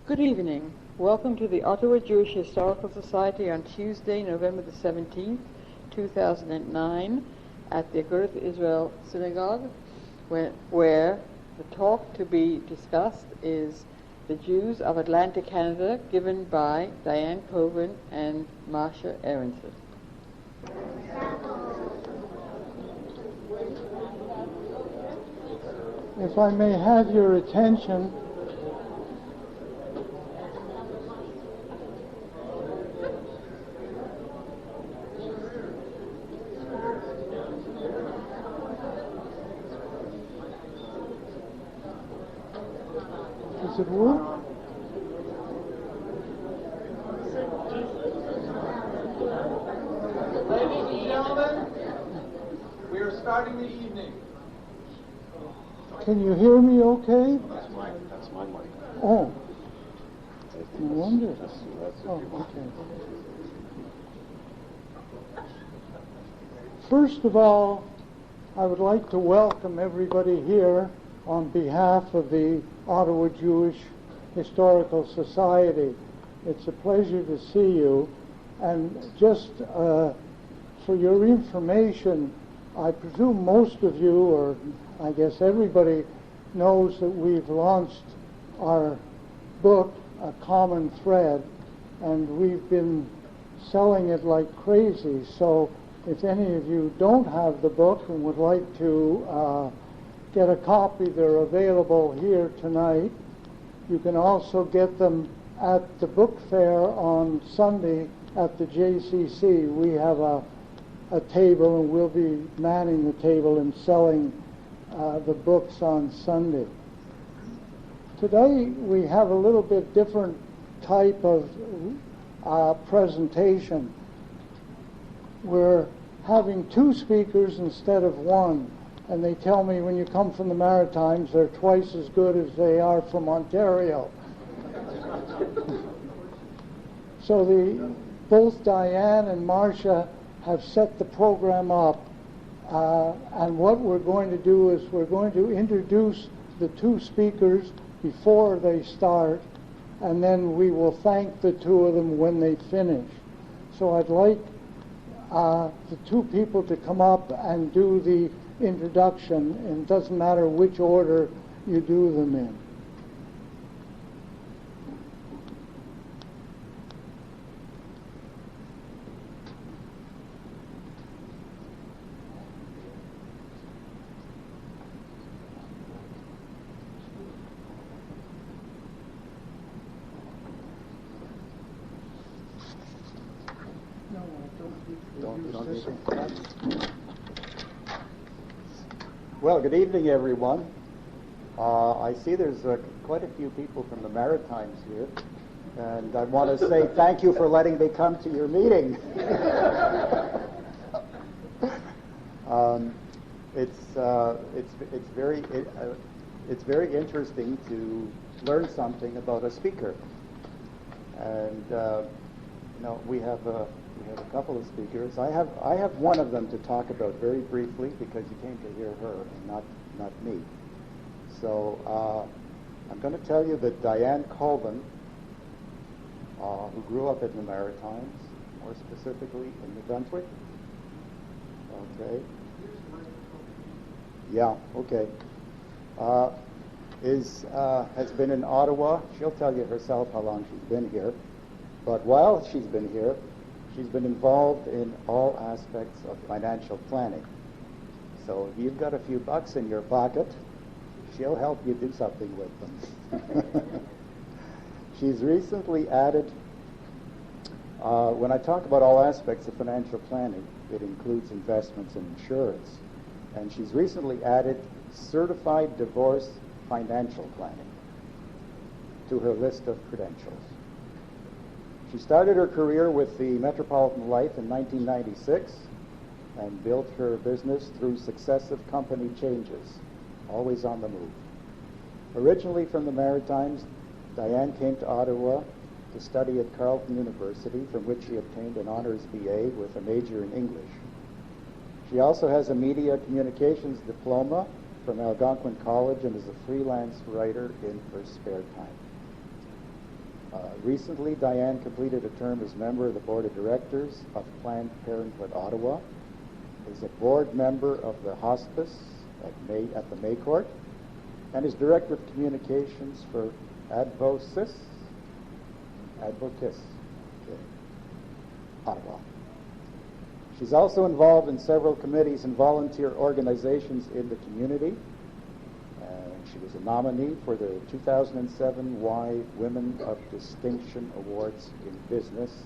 Good evening. Welcome to the Ottawa Jewish Historical Society on Tuesday, November the 17th, 2009, at the Agudath Israel Synagogue, where the talk to be discussed is The Jews of Atlantic Canada, given by Diane Colvin and Marcia Aronson. If I may have your attention, does it work? Ladies and gentlemen, we are starting the evening. Can you hear me okay? That's my mic. Oh, no wonder. That's Oh, okay. First of all, I would like to welcome everybody here on behalf of the Ottawa Jewish Historical Society. It's a pleasure to see you. And just for your information, I presume most of you, or I guess everybody, knows that we've launched our book, A Common Thread, and we've been selling it like crazy. So if any of you don't have the book and would like to get a copy, they're available here tonight. You can also get them at the book fair on Sunday at the JCC. We have a table, and we'll be manning the table and selling the books on Sunday. Today we have a little bit different type of presentation. We're having two speakers instead of one, and they tell me when you come from the Maritimes they're twice as good as they are from Ontario. So both Diane and Marcia have set the program up, and what we're going to do is we're going to introduce the two speakers before they start, and then we will thank the two of them when they finish. So I'd like the two people to come up and do the introduction, and it doesn't matter which order you do them in. Well, good evening, everyone. I see there's quite a few people from the Maritimes here, and I want to say thank you for letting me come to your meeting. It's very interesting to learn something about a speaker, and we have a couple of speakers. I have one of them to talk about very briefly because you came to hear her and not me. So I'm going to tell you that Diane Colvin, who grew up in the Maritimes, more specifically in New Brunswick. Okay. Yeah. Okay. Has been in Ottawa. She'll tell you herself how long she's been here. But while she's been here, she's been involved in all aspects of financial planning. So if you've got a few bucks in your pocket, she'll help you do something with them. She's recently added, when I talk about all aspects of financial planning, it includes investments and insurance. And she's recently added certified divorce financial planning to her list of credentials. She started her career with the Metropolitan Life in 1996 and built her business through successive company changes, always on the move. Originally from the Maritimes, Diane came to Ottawa to study at Carleton University, from which she obtained an honors BA with a major in English. She also has a media communications diploma from Algonquin College and is a freelance writer in her spare time. Recently, Diane completed a term as member of the Board of Directors of Planned Parenthood Ottawa, is a board member of the hospice at the May Court, and is Director of Communications for Advocis, Ottawa. She's also involved in several committees and volunteer organizations in the community. She was a nominee for the 2007 Y Women of Distinction Awards in Business,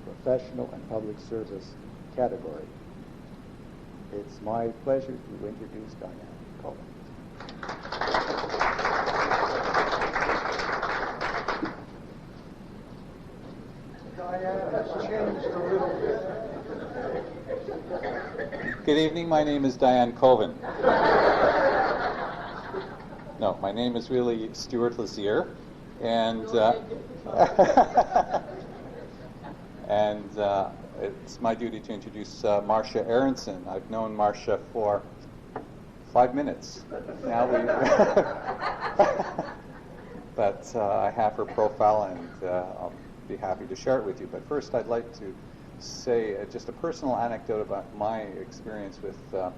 Professional and Public Service category. It's my pleasure to introduce Diane Colvin. Diane has changed a little bit. Good evening, my name is Diane Colvin. No, my name is really Stuart Lazier, and it's my duty to introduce Marcia Aronson. I've known Marcia for 5 minutes. Now but I have her profile, and I'll be happy to share it with you. But first, I'd like to say just a personal anecdote about my experience with the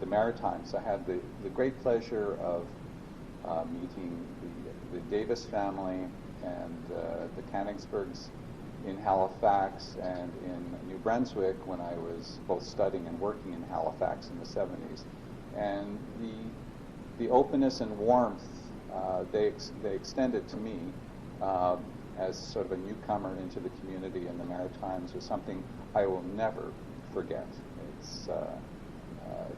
Maritimes. I had the great pleasure of meeting the Davis family and the Canningsburgs in Halifax and in New Brunswick when I was both studying and working in Halifax in the 70s. And the openness and warmth they extended to me as sort of a newcomer into the community in the Maritimes was something I will never forget. It's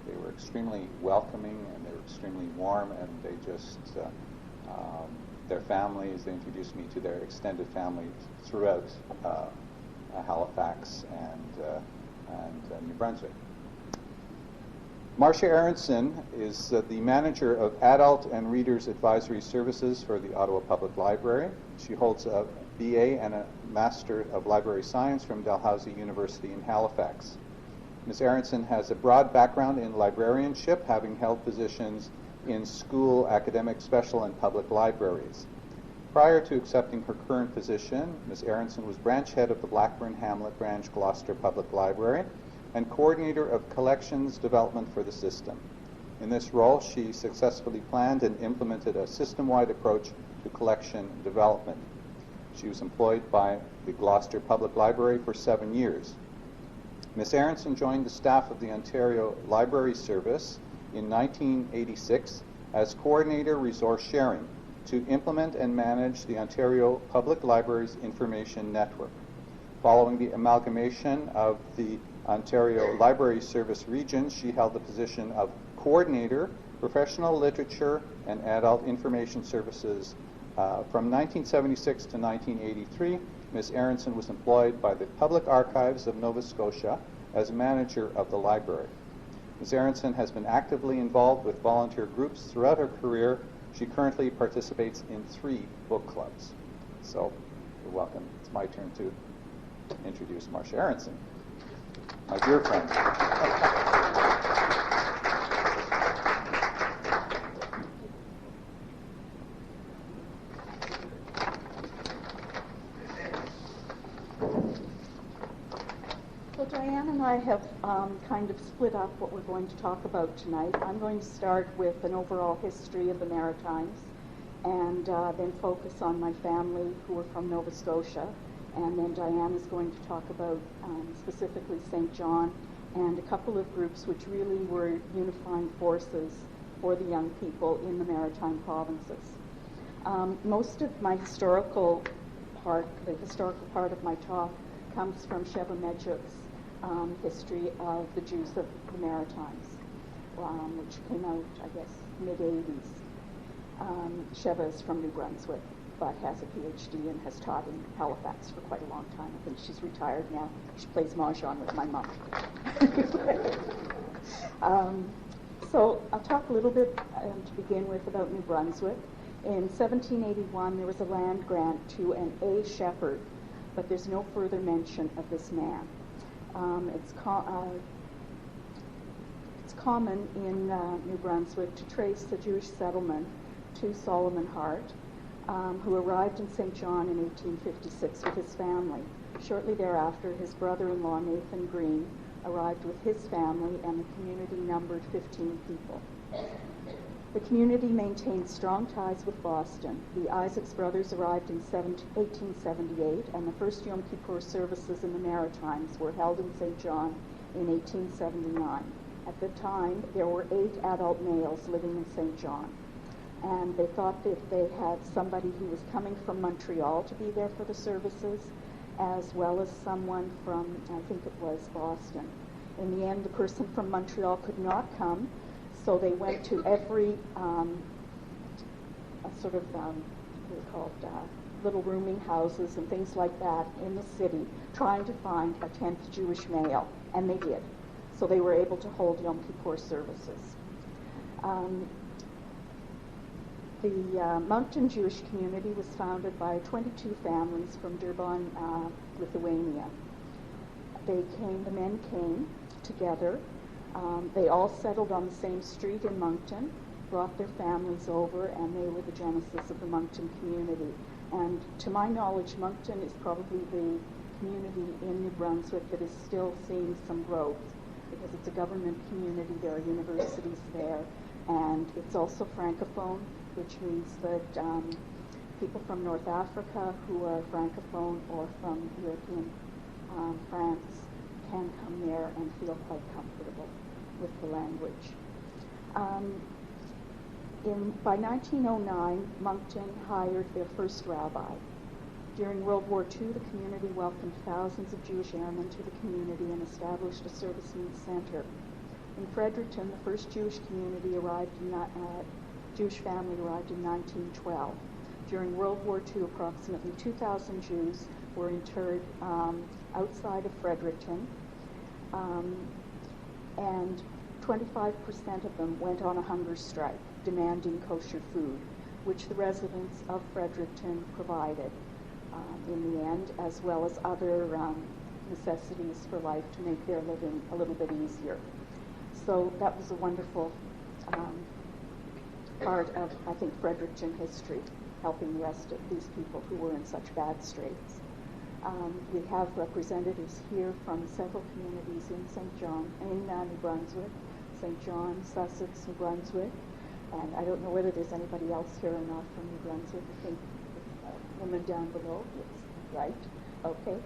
they were extremely welcoming, and they were extremely warm, and they just their families, they introduced me to their extended family throughout Halifax and New Brunswick. Marcia Aronson is the manager of Adult and Readers Advisory Services for the Ottawa Public Library. She holds a BA and a Master of Library Science from Dalhousie University in Halifax. Ms. Aronson has a broad background in librarianship, having held positions in school, academic, special, and public libraries. Prior to accepting her current position, Ms. Aronson was branch head of the Blackburn Hamlet Branch Gloucester Public Library and coordinator of collections development for the system. In this role, she successfully planned and implemented a system-wide approach to collection development. She was employed by the Gloucester Public Library for 7 years. Ms. Aronson joined the staff of the Ontario Library Service in 1986 as Coordinator Resource Sharing to implement and manage the Ontario Public Libraries Information Network. Following the amalgamation of the Ontario Library Service regions, she held the position of Coordinator, Professional Literature and Adult Information Services. From 1976 to 1983, Ms. Aronson was employed by the Public Archives of Nova Scotia as manager of the library. Ms. Aronson has been actively involved with volunteer groups throughout her career. She currently participates in 3 book clubs. So, you're welcome. It's my turn to introduce Marcia Aronson, my dear friend. So Diane and I have kind of split up what we're going to talk about tonight. I'm going to start with an overall history of the Maritimes and then focus on my family who are from Nova Scotia. And then Diane is going to talk about specifically St. John and a couple of groups which really were unifying forces for the young people in the Maritime provinces. Most of my historical part of my talk comes from Sheva Medjuk's history of the Jews of the Maritimes, which came out, I guess, mid-'80s. Sheva is from New Brunswick, but has a PhD and has taught in Halifax for quite a long time. I think she's retired now. She plays mahjong with my mom. So I'll talk a little bit to begin with about New Brunswick. In 1781, there was a land grant to an A. Shepherd, but there's no further mention of this man. It's common in New Brunswick to trace the Jewish settlement to Solomon Hart, who arrived in St. John in 1856 with his family. Shortly thereafter, his brother-in-law, Nathan Green, arrived with his family, and the community numbered 15 people. The community maintained strong ties with Boston. The Isaacs brothers arrived in 1878, and the first Yom Kippur services in the Maritimes were held in St. John in 1879. At the time, there were 8 adult males living in St. John, and they thought that if they had somebody who was coming from Montreal to be there for the services, as well as someone from, I think it was Boston. In the end, the person from Montreal could not come, so they went to every sort of, what are called, little rooming houses and things like that in the city, trying to find a 10th Jewish male, and they did. So they were able to hold Yom Kippur services. The Moncton Jewish community was founded by 22 families from Durban, Lithuania. The men came together. They all settled on the same street in Moncton, brought their families over, and they were the genesis of the Moncton community. And to my knowledge, Moncton is probably the community in New Brunswick that is still seeing some growth, because it's a government community, there are universities there, and it's also francophone, which means that people from North Africa who are francophone or from European France can come there and feel quite comfortable with the language. By 1909, Moncton hired their first rabbi. During World War II, the community welcomed thousands of Jewish airmen to the community and established a service needs center. In Fredericton, the first Jewish family arrived in 1912. During World War II, approximately 2,000 Jews were interred outside of Fredericton, and 25% of them went on a hunger strike, demanding kosher food, which the residents of Fredericton provided in the end, as well as other necessities for life to make their living a little bit easier. So that was a wonderful part of, I think, Fredericton history, helping the rest of these people who were in such bad straits. We have representatives here from several communities in St. John, in New Brunswick, St. John, Sussex, New Brunswick, and I don't know whether there's anybody else here or not from New Brunswick. I think the woman down below, yes, right, okay.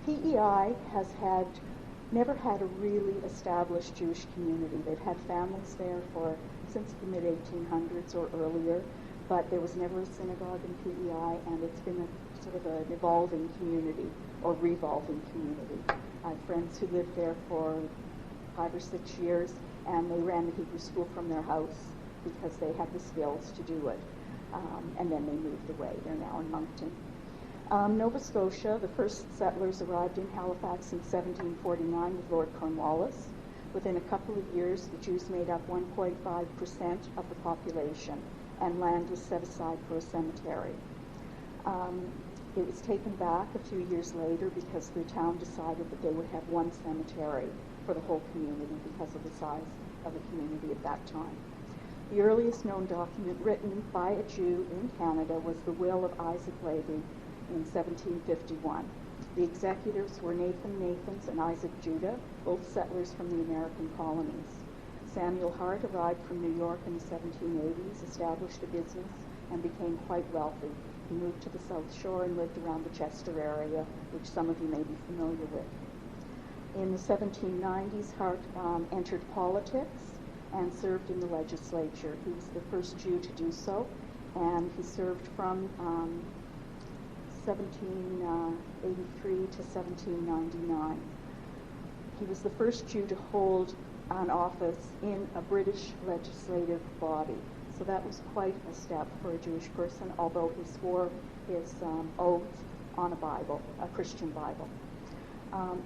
PEI has never had a really established Jewish community. They've had families there since the mid-1800s or earlier, but there was never a synagogue in PEI, and it's been a sort of an evolving community or revolving community. I have friends who lived there for 5 or 6 years, and they ran the Hebrew school from their house because they had the skills to do it. And then they moved away. They're now in Moncton. Nova Scotia, the first settlers arrived in Halifax in 1749 with Lord Cornwallis. Within a couple of years, the Jews made up 1.5% of the population, and land was set aside for a cemetery. It was taken back a few years later because the town decided that they would have one cemetery for the whole community because of the size of the community at that time. The earliest known document written by a Jew in Canada was the will of Isaac Levy in 1751. The executors were Nathan Nathans and Isaac Judah, both settlers from the American colonies. Samuel Hart arrived from New York in the 1780s, established a business, and became quite wealthy. He moved to the South Shore and lived around the Chester area, which some of you may be familiar with. In the 1790s, Hart entered politics and served in the legislature. He was the first Jew to do so, and he served from 1783 to 1799. He was the first Jew to hold an office in a British legislative body. So that was quite a step for a Jewish person, although he swore his oath on a Bible, a Christian Bible.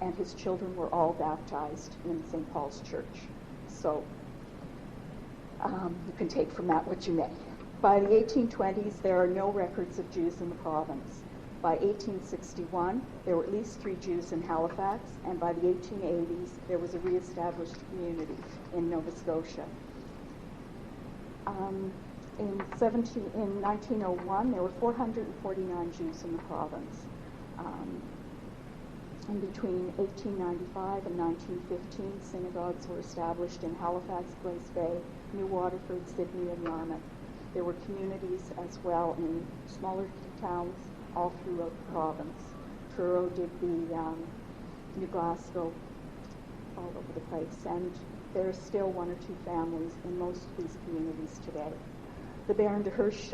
And his children were all baptized in St. Paul's Church. So you can take from that what you may. By the 1820s, there are no records of Jews in the province. By 1861, there were at least 3 Jews in Halifax, and by the 1880s, there was a reestablished community in Nova Scotia. in 1901, there were 449 Jews in the province. In between 1895 and 1915, synagogues were established in Halifax, Glace Bay, New Waterford, Sydney, and Yarmouth. There were communities as well in smaller towns all throughout the province. Truro, Digby, New Glasgow, all over the place. And there are still one or two families in most of these communities today. The Baron de Hirsch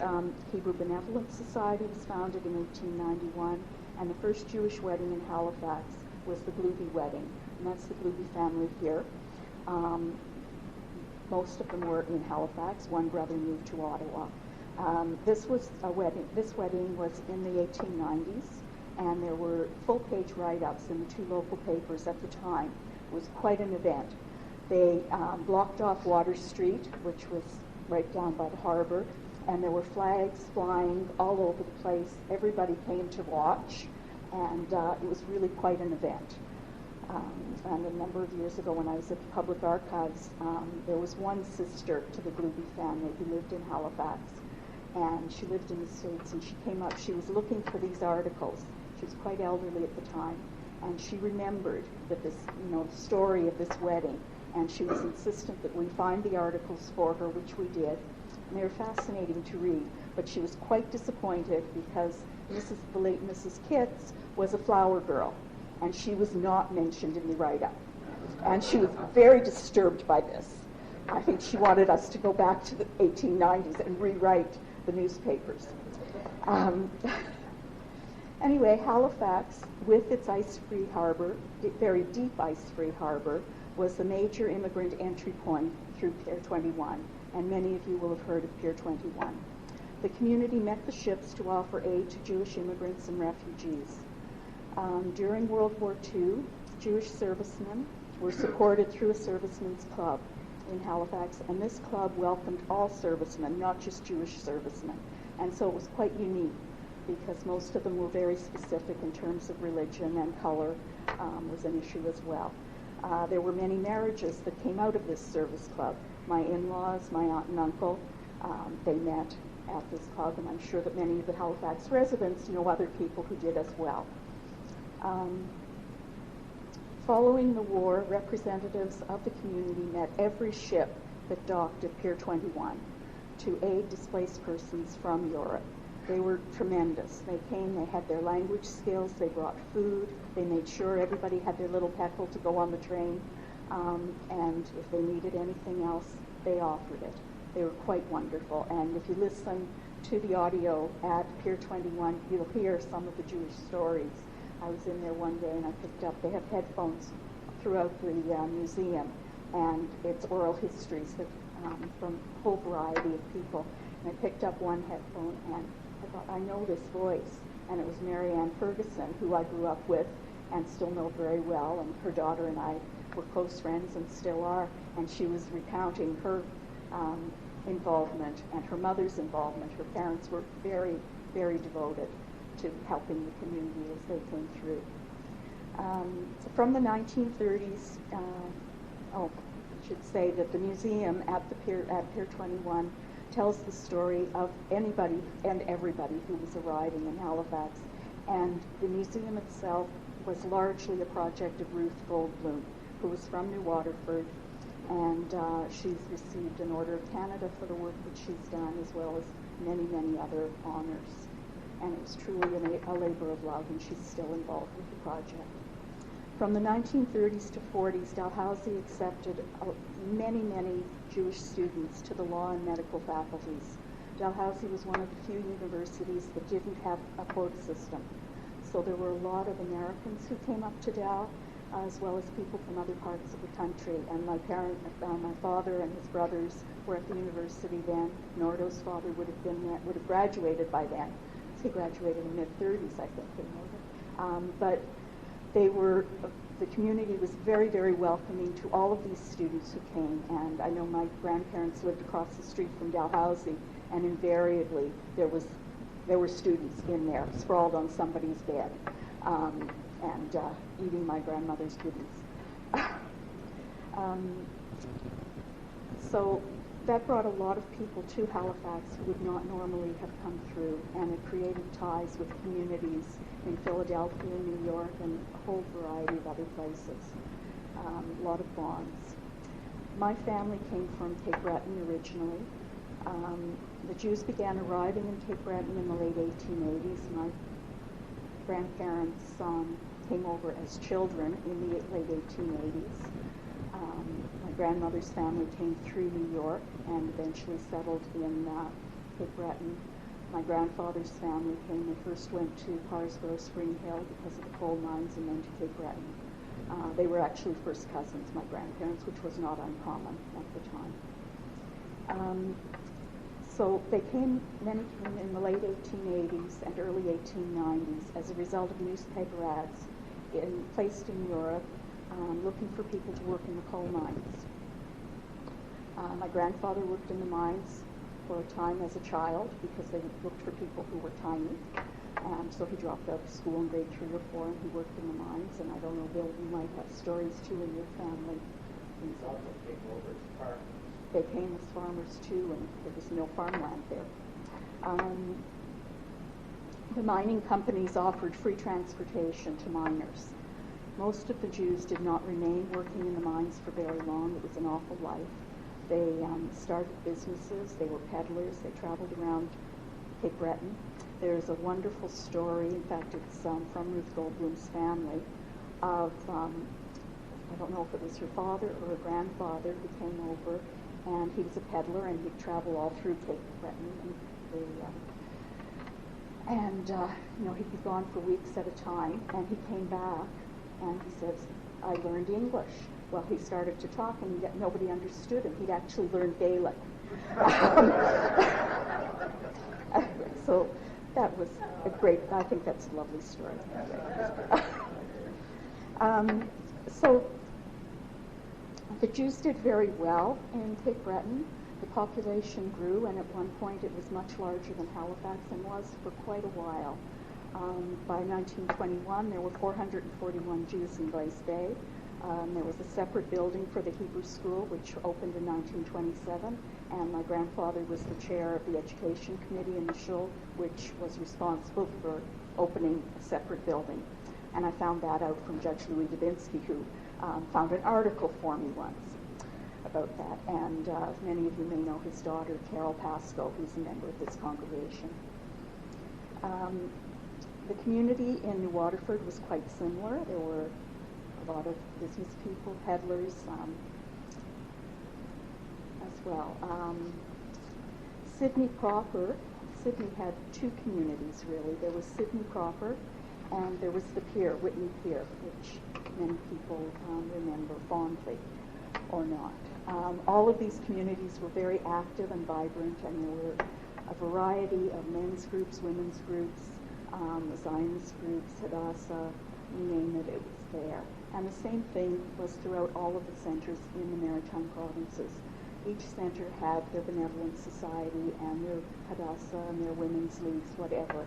Hebrew Benevolent Society was founded in 1891, and the first Jewish wedding in Halifax was the Blueby wedding, and that's the Blueby family here. Most of them were in Halifax. One brother moved to Ottawa. This wedding was in the 1890s, and there were full-page write-ups in the two local papers at the time. It was quite an event. They blocked off Water Street, which was right down by the harbor, and there were flags flying all over the place. Everybody came to watch, and it was really quite an event. And a number of years ago when I was at the Public Archives, there was one sister to the Blueby family who lived in Halifax, and she lived in the States, and she came up, she was looking for these articles. She was quite elderly at the time, and she remembered that this, the story of this wedding, and she was insistent that we find the articles for her, which we did, and they were fascinating to read. But she was quite disappointed because the late Mrs. Kitts was a flower girl, and she was not mentioned in the write-up. And she was very disturbed by this. I think she wanted us to go back to the 1890s and rewrite the newspapers. Anyway, Halifax, with its ice-free harbor, very deep ice-free harbor, was the major immigrant entry point through Pier 21, and many of you will have heard of Pier 21. The community met the ships to offer aid to Jewish immigrants and refugees. During World War II, Jewish servicemen were supported through a servicemen's club in Halifax, and this club welcomed all servicemen, not just Jewish servicemen. And so it was quite unique because most of them were very specific in terms of religion, and color was an issue as well. There were many marriages that came out of this service club. My in-laws, my aunt and uncle, they met at this club, and I'm sure that many of the Halifax residents know other people who did as well. Following the war, representatives of the community met every ship that docked at Pier 21 to aid displaced persons from Europe. They were tremendous. They came, they had their language skills, they brought food, they made sure everybody had their little peckle to go on the train, and if they needed anything else, they offered it. They were quite wonderful, and if you listen to the audio at Pier 21, you'll hear some of the Jewish stories. I was in there one day and I picked up, they have headphones throughout the museum, and it's oral histories that, from a whole variety of people. And I picked up one headphone and I thought, I know this voice. And it was Mary Ann Ferguson, who I grew up with and still know very well, and her daughter and I were close friends and still are. And she was recounting her involvement and her mother's involvement. Her parents were very, very devoted to helping the community as they came through. From the 1930s, I should say that the museum at Pier 21 tells the story of anybody and everybody who was arriving in Halifax. And the museum itself was largely a project of Ruth Goldbloom, who was from New Waterford, and she's received an Order of Canada for the work that she's done, as well as many, many other honors. And it was truly a labor of love, and she's still involved with the project. From the 1930s to 40s, Dalhousie accepted many, many Jewish students to the law and medical faculties. Dalhousie was one of the few universities that didn't have a quota system. So there were a lot of Americans who came up to Dal, as well as people from other parts of the country. And my father and his brothers were at the university then. Nordo's father would have graduated by then. He graduated in the mid-30s, I think, but the community was very, very welcoming to all of these students who came. And I know my grandparents lived across the street from Dalhousie, and invariably there were students in there, sprawled on somebody's bed, and eating my grandmother's goodies. So that brought a lot of people to Halifax who would not normally have come through, and it created ties with communities in Philadelphia, New York, and a whole variety of other places. A lot of bonds. My family came from Cape Breton originally. The Jews began arriving in Cape Breton in the late 1880s. My grandparents came over as children in the late 1880s. My grandmother's family came through New York and eventually settled in Cape Breton. My grandfather's family came and first went to Parsboro Spring Hill because of the coal mines and then to Cape Breton. They were actually first cousins, my grandparents, which was not uncommon at the time. So many came in the late 1880s and early 1890s as a result of newspaper ads placed in Europe looking for people to work in the coal mines. My grandfather worked in the mines for a time as a child because they looked for people who were tiny. And so he dropped out of school in grade 3 or 4 and he worked in the mines. And I don't know, Bill, you might have stories too in your family. These also came over as farmers. They came as farmers too, and there was no farmland there. The mining companies offered free transportation to miners. Most of the Jews did not remain working in the mines for very long. It was an awful life. They started businesses. They were peddlers. They traveled around Cape Breton. There's a wonderful story, in fact it's from Ruth Goldblum's family, of, I don't know if it was her father or her grandfather who came over, and he was a peddler and he'd travel all through Cape Breton. He'd be gone for weeks at a time, and he came back and he says, I learned English. Well, he started to talk and yet nobody understood him. He'd actually learned Gaelic. So that was I think that's a lovely story. So the Jews did very well in Cape Breton. The population grew, and at one point it was much larger than Halifax and was for quite a while. By 1921, there were 441 Jews in Glace Bay. There was a separate building for the Hebrew school, which opened in 1927, and my grandfather was the chair of the education committee in the shul, which was responsible for opening a separate building. And I found that out from Judge Louis Dubinsky, who found an article for me once about that. And many of you may know his daughter, Carol Pascoe, who's a member of this congregation. The community in New Waterford was quite similar. There were a lot of business people, peddlers as well. Sydney proper, Sydney had two communities really. There was Sydney proper and there was the pier, Whitney Pier, which many people remember fondly or not. All of these communities were very active and vibrant, and there were a variety of men's groups, women's groups, Zionist groups, Hadassah, you name it, it was there. And the same thing was throughout all of the centers in the Maritime Provinces. Each center had their benevolent society and their Hadassah and their women's leagues, whatever.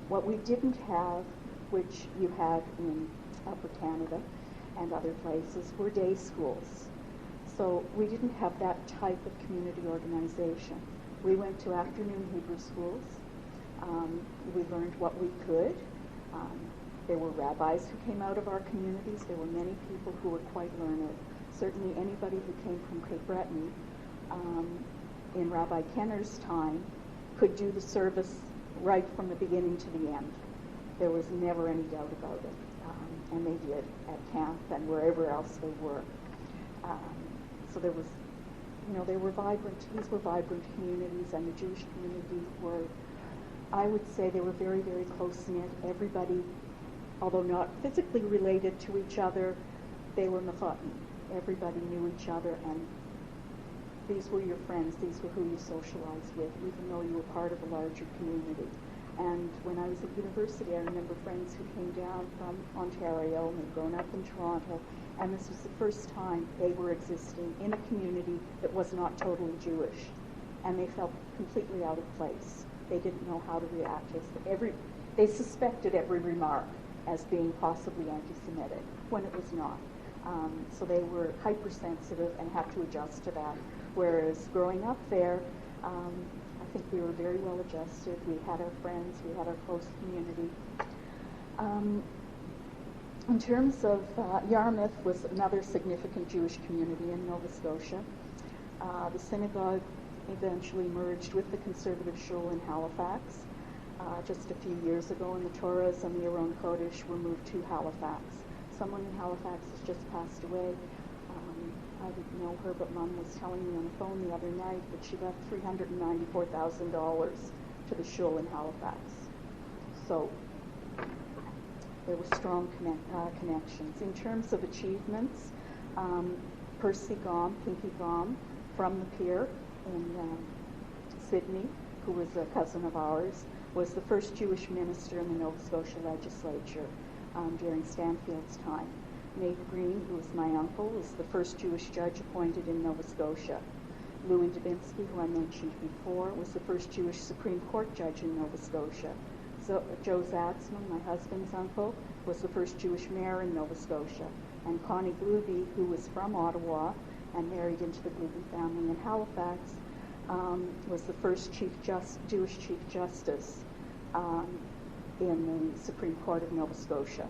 What we didn't have, which you had in Upper Canada and other places, were day schools. So we didn't have that type of community organization. We went to afternoon Hebrew schools. We learned what we could. There were rabbis who came out of our communities. There were many people who were quite learned. Certainly anybody who came from Cape Breton in Rabbi Kenner's time could do the service right from the beginning to the end. There was never any doubt about it. And they did at camp and wherever else they were. So there was, they were vibrant, these were vibrant communities, and the Jewish community were, I would say they were very, very close-knit. Everybody, although not physically related to each other, they were mechatan. Everybody knew each other, and these were your friends. These were who you socialized with, even though you were part of a larger community. And when I was at university, I remember friends who came down from Ontario, and they'd grown up in Toronto, and this was the first time they were existing in a community that was not totally Jewish. And they felt completely out of place. They didn't know how to react. They suspected every remark as being possibly anti-Semitic, when it was not. So they were hypersensitive and had to adjust to that Whereas growing up there, I think we were very well adjusted. We had our friends, we had our close community. In terms of Yarmouth was another significant Jewish community in Nova Scotia. The synagogue eventually merged with the conservative shul in Halifax. Just a few years ago, and the Torahs and the Aron Kodesh were moved to Halifax. Someone in Halifax has just passed away. I didn't know her, but Mom was telling me on the phone the other night that she left $394,000 to the shul in Halifax. So there were strong connections. In terms of achievements, Percy Gom, Pinky Gom, from the Pier in Sydney, who was a cousin of ours, was the first Jewish minister in the Nova Scotia legislature during Stanfield's time. Nate Green, who was my uncle, was the first Jewish judge appointed in Nova Scotia. Louis Dubinsky, who I mentioned before, was the first Jewish Supreme Court judge in Nova Scotia. Joe Zatzman, my husband's uncle, was the first Jewish mayor in Nova Scotia. And Connie Glooby, who was from Ottawa and married into the Glooby family in Halifax, was the first Jewish Chief Justice in the Supreme Court of Nova Scotia.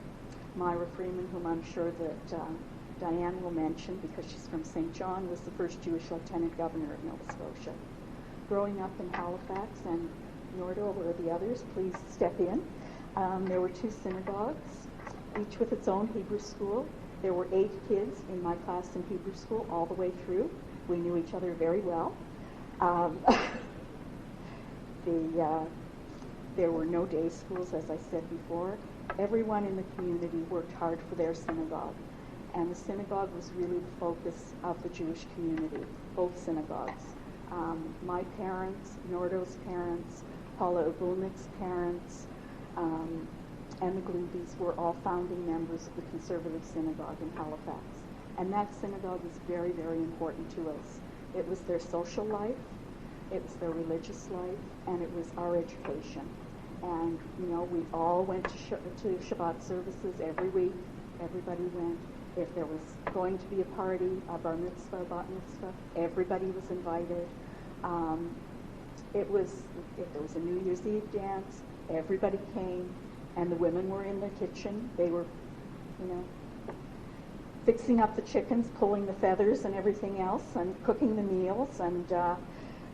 Myra Freeman, whom I'm sure that Diane will mention because she's from St. John, was the first Jewish Lieutenant Governor of Nova Scotia. Growing up in Halifax, and Nordo or the others, please step in. There were 2 synagogues, each with its own Hebrew school. There were 8 kids in my class in Hebrew school all the way through. We knew each other very well. There were no day schools, as I said before. Everyone in the community worked hard for their synagogue. And the synagogue was really the focus of the Jewish community, both synagogues. My parents, Nordo's parents, Paula Obulnik's parents, and the Gloobies were all founding members of the Conservative Synagogue in Halifax. And that synagogue was very, very important to us. It was their social life, it was their religious life, and it was our education. And, you know, we all went to Shabbat services every week. Everybody went. If there was going to be a party, a bar mitzvah, a bat mitzvah, everybody was invited. If there was a New Year's Eve dance, everybody came, and the women were in the kitchen. They were, you know, fixing up the chickens, pulling the feathers and everything else, and cooking the meals, and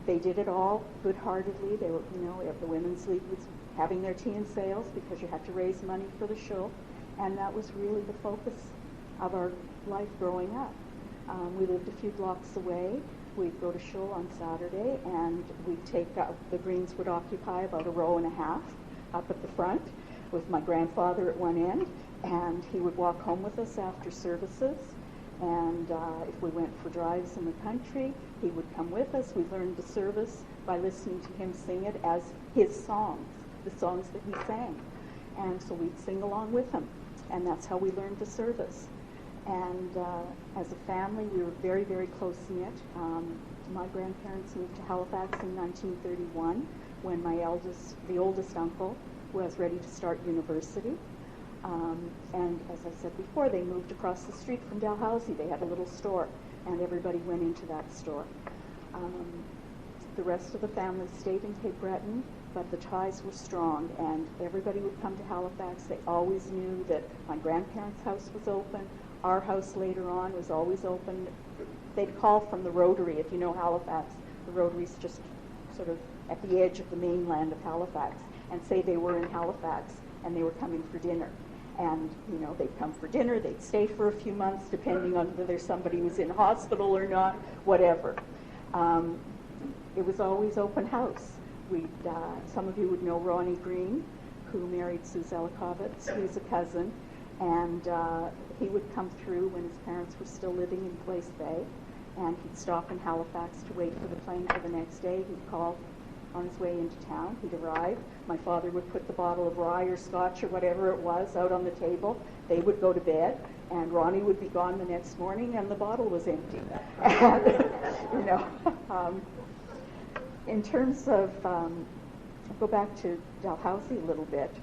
they did it all good-heartedly. They were, you know, the Women's League was having their tea and sales because you had to raise money for the shul, and that was really the focus of our life growing up. We lived a few blocks away. We'd go to shul on Saturday, and we'd take the Greens would occupy about a row and a half up at the front with my grandfather at one end, and he would walk home with us after services. And if we went for drives in the country, he would come with us. We learned the service by listening to him sing it as his songs, the songs that he sang. And so we'd sing along with him, and that's how we learned the service. And as a family, we were very, very close-knit. My grandparents moved to Halifax in 1931 when the oldest uncle, was ready to start university. And as I said before, they moved across the street from Dalhousie. They had a little store, and everybody went into that store. The rest of the family stayed in Cape Breton, but the ties were strong, and everybody would come to Halifax. They always knew that my grandparents' house was open. Our house later on was always open. They'd call from the Rotary, if you know Halifax. The Rotary's just sort of at the edge of the mainland of Halifax, and say they were in Halifax and they were coming for dinner. And, you know, they'd come for dinner, they'd stay for a few months, depending on whether somebody was in hospital or not, whatever. It was always open house. Some of you would know Ronnie Green, who married Sue Zelikovitz, who's a cousin, and he would come through when his parents were still living in Place Bay, and he'd stop in Halifax to wait for the plane for the next day. He'd call on his way into town. He'd arrive. My father would put the bottle of rye or scotch or whatever it was out on the table. They would go to bed, and Ronnie would be gone the next morning, and the bottle was empty. And, you know, in terms of, go back to Dalhousie a little bit,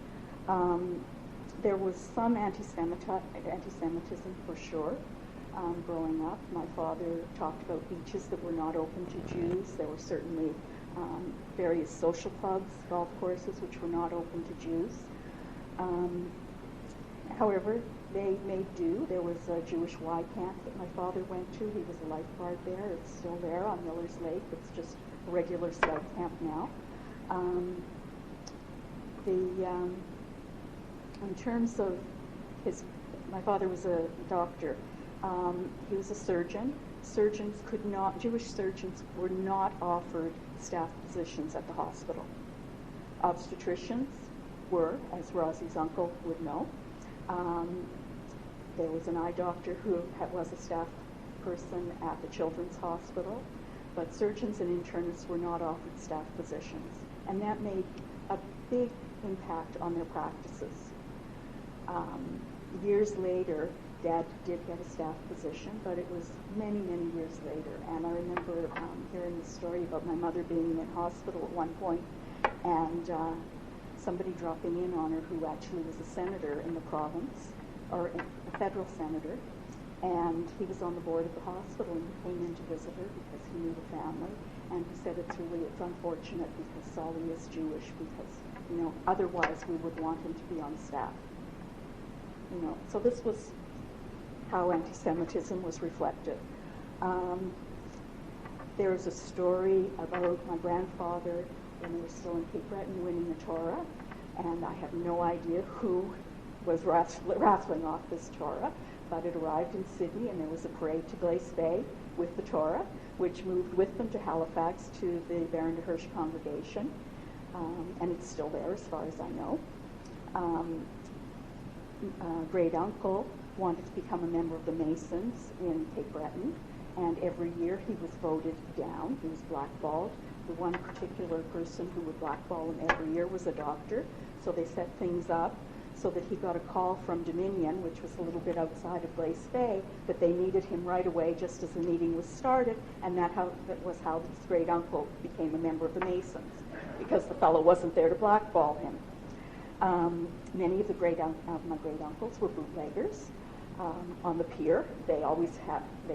there was some anti-Semitism for sure. growing up. My father talked about beaches that were not open to Jews. There were certainly various social clubs, golf courses, which were not open to Jews. However, they made do. There was a Jewish Y camp that my father went to. He was a lifeguard there. It's still there on Miller's Lake. It's just a regular scout camp now. In terms of my father was a doctor. He was a surgeon. Jewish surgeons were not offered staff positions at the hospital. Obstetricians were, as Rosie's uncle would know. There was an eye doctor who was a staff person at the Children's Hospital, but surgeons and internists were not offered staff positions, and that made a big impact on their practices. Years later, Dad did get a staff position, but it was many, many years later. And I remember hearing the story about my mother being in hospital at one point, and somebody dropping in on her who actually was a senator in the province, or a federal senator, and he was on the board of the hospital, and he came in to visit her because he knew the family, and he said it's unfortunate because Solly is Jewish, because otherwise we would want him to be on staff. So this was how anti-Semitism was reflected. There is a story about my grandfather when they were still in Cape Breton winning the Torah, and I have no idea who was raffling off this Torah, but it arrived in Sydney, and there was a parade to Glace Bay with the Torah, which moved with them to Halifax to the Baron de Hirsch congregation, and it's still there as far as I know. Great uncle wanted to become a member of the Masons in Cape Breton, and every year he was voted down. He was blackballed. The one particular person who would blackball him every year was a doctor, so they set things up so that he got a call from Dominion, which was a little bit outside of Glace Bay, that they needed him right away just as the meeting was started, and that was how this great uncle became a member of the Masons, because the fellow wasn't there to blackball him. Many of my great uncles were bootleggers. On the pier, they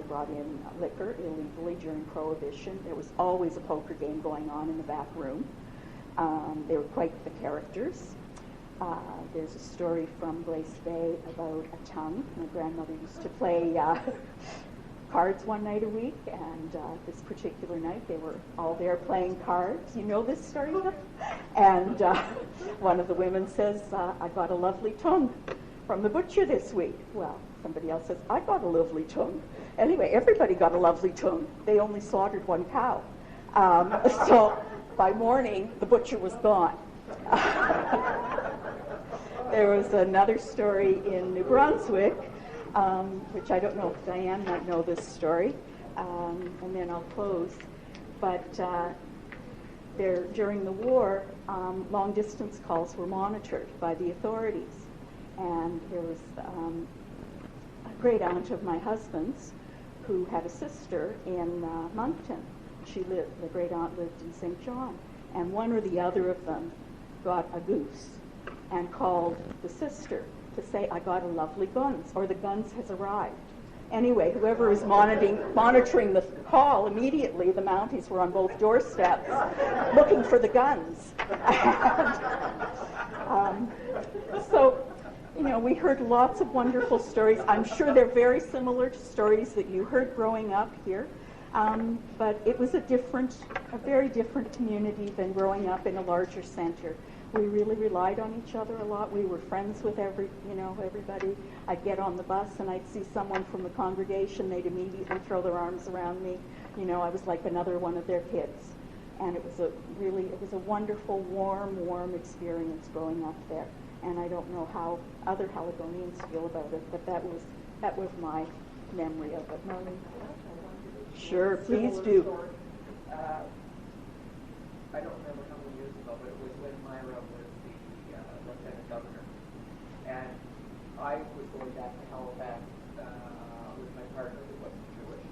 brought in liquor illegally during Prohibition. There was always a poker game going on in the back room. They were quite the characters. There's a story from Glace Bay about a tongue. My grandmother used to play cards one night a week, and this particular night they were all there playing cards. You know this story? And one of the women says, I got a lovely tongue from the butcher this week. Well, somebody else says, I got a lovely tongue. Anyway, everybody got a lovely tongue. They only slaughtered one cow. So by morning, the butcher was gone. There was another story in New Brunswick, which I don't know if Diane might know this story, and then I'll close. But during the war, long-distance calls were monitored by the authorities. And there was a great aunt of my husband's who had a sister in Moncton. The great aunt lived in St. John. And one or the other of them got a goose and called the sister to say, I got a lovely guns, or the guns has arrived. Anyway, whoever is monitoring the call, immediately the Mounties were on both doorsteps looking for the guns. So, we heard lots of wonderful stories. I'm sure they're very similar to stories that you heard growing up here. But it was a very different community than growing up in a larger center. We really relied on each other a lot. We were friends with everybody. I'd get on the bus and I'd see someone from the congregation. They'd immediately throw their arms around me. I was like another one of their kids. And it was a wonderful, warm experience growing up there. And I don't know how other Haligonians feel about it, but that was my memory of it. Marlene? Sure, please do. I don't remember how many years ago, but it was when Myra was the lieutenant governor. And I was going back to Halifax with my partner who wasn't Jewish.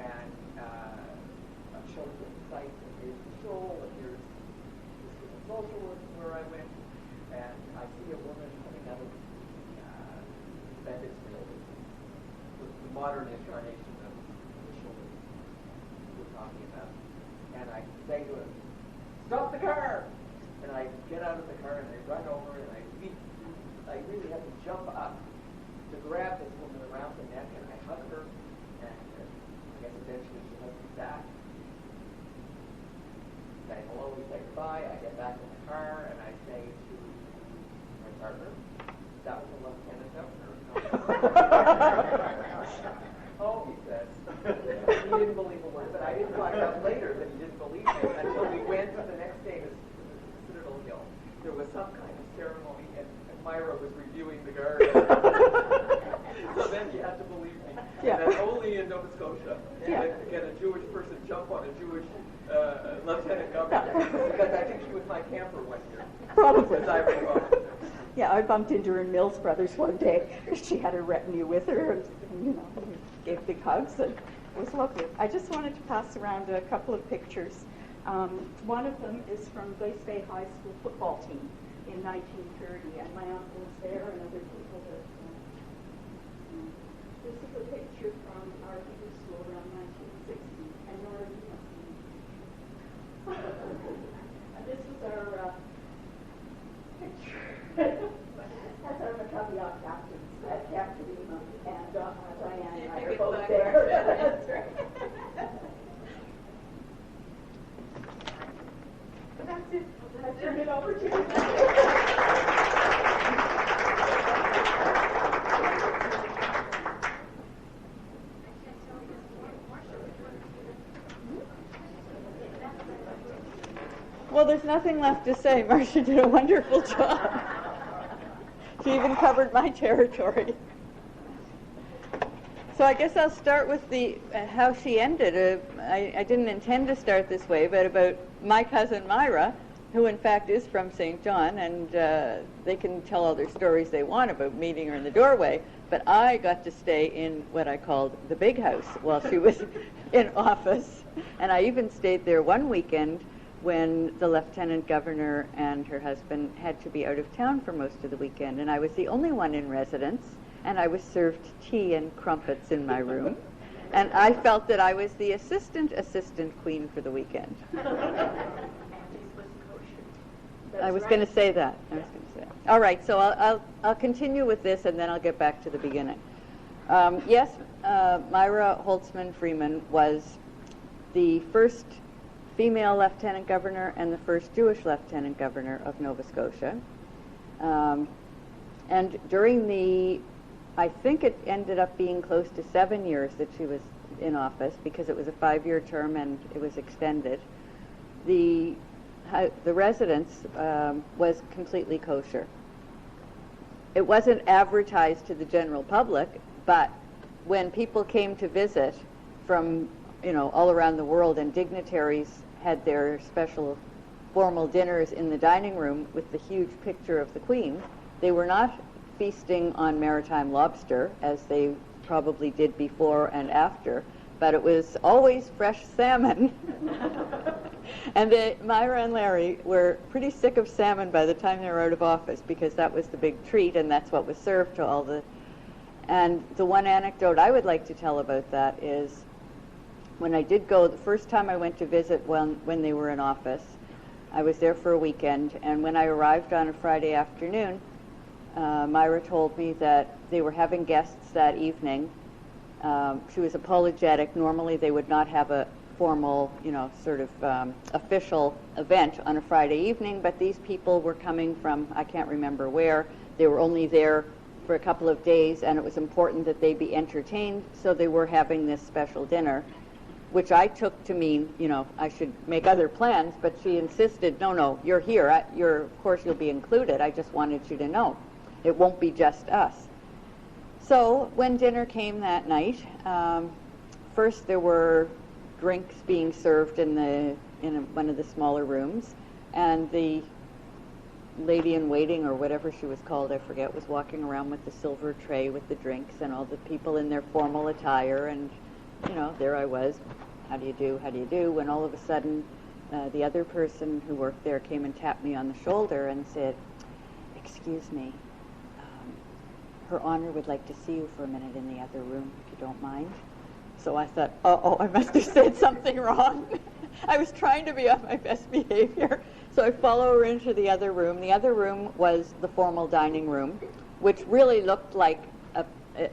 And I'm showing the sites, and here's the shoal, and here's the social work where I went. And I see a woman coming out of the Bendix building with modern incarnation of the children we're talking about. And I say to him, "Stop the car!" And I get out of the car and I run over and I really have to jump up to grab this woman around the neck and I hug her and I guess eventually she hugs me back. Say hello, we say goodbye, I get back in the car and I say to my partner, "That was the lieutenant governor." "Oh," he says. He didn't believe a word, but I didn't find out later that he didn't believe me until we went the next day to Citadel Hill. There was some kind of ceremony and Myra was reviewing the garden. So then you had to believe me. Yeah. And that only in Nova Scotia can a Jewish person jump on a Jewish lieutenant governor. Because I think she was my camper one year. Probably. As I recall. Yeah, I bumped into her in Mills Brothers one day. She had her retinue with her, and we gave big hugs, and it was lovely. I just wanted to pass around a couple of pictures. One of them is from Glace Bay High School football team in 1930, and my uncle was there, and other people that. This is a picture from our Hebrew school around 1960, and Nora, you must be. And this is our picture. That's our Maccabi captains, Captain Ema and Diane and I are both there. That's right. That's it. I turn it over to you. Well, there's nothing left to say. Marcia did a wonderful job. She even covered my territory. So I guess I'll start with the how she ended. I didn't intend to start this way, but about my cousin Myra, who in fact is from St. John, and they can tell all their stories they want about meeting her in the doorway, but I got to stay in what I called the big house while she was in office, and I even stayed there one weekend when the lieutenant governor and her husband had to be out of town for most of the weekend, and I was the only one in residence, and I was served tea and crumpets in my room, and I felt that I was the assistant queen for the weekend. I was going to say that. All right, so I'll continue with this, and then I'll get back to the beginning. Yes, Myra Holtzman Freeman was the first female lieutenant governor and the first Jewish lieutenant governor of Nova Scotia. And during I think it ended up being close to 7 years that she was in office, because it was a 5-year term and it was extended. The residence was completely kosher. It wasn't advertised to the general public, but when people came to visit from all around the world, and dignitaries had their special formal dinners in the dining room with the huge picture of the Queen, they were not feasting on maritime lobster, as they probably did before and after, but it was always fresh salmon. And Myra and Larry were pretty sick of salmon by the time they were out of office, because that was the big treat, and that's what was served to all the... And the one anecdote I would like to tell about that is, when I did go, the first time I went to visit when they were in office, I was there for a weekend, and when I arrived on a Friday afternoon, Myra told me that they were having guests that evening. She was apologetic. Normally they would not have a formal, sort of official event on a Friday evening, but these people were coming from, I can't remember where. They were only there for a couple of days, and it was important that they be entertained, so they were having this special dinner, which I took to mean, I should make other plans, but she insisted, no, you're here. Of course you'll be included. I just wanted you to know. It won't be just us. So when dinner came that night, first there were drinks being served in one of the smaller rooms, and the lady in waiting, or whatever she was called, I forget, was walking around with the silver tray with the drinks, and all the people in their formal attire, and there I was, how do you do, when all of a sudden the other person who worked there came and tapped me on the shoulder and said, "Excuse me, Her Honor would like to see you for a minute in the other room, if you don't mind. So I thought, oh, I must have said something wrong. I was trying to be on my best behavior. So I follow her into the other room. The other room was the formal dining room, which really looked like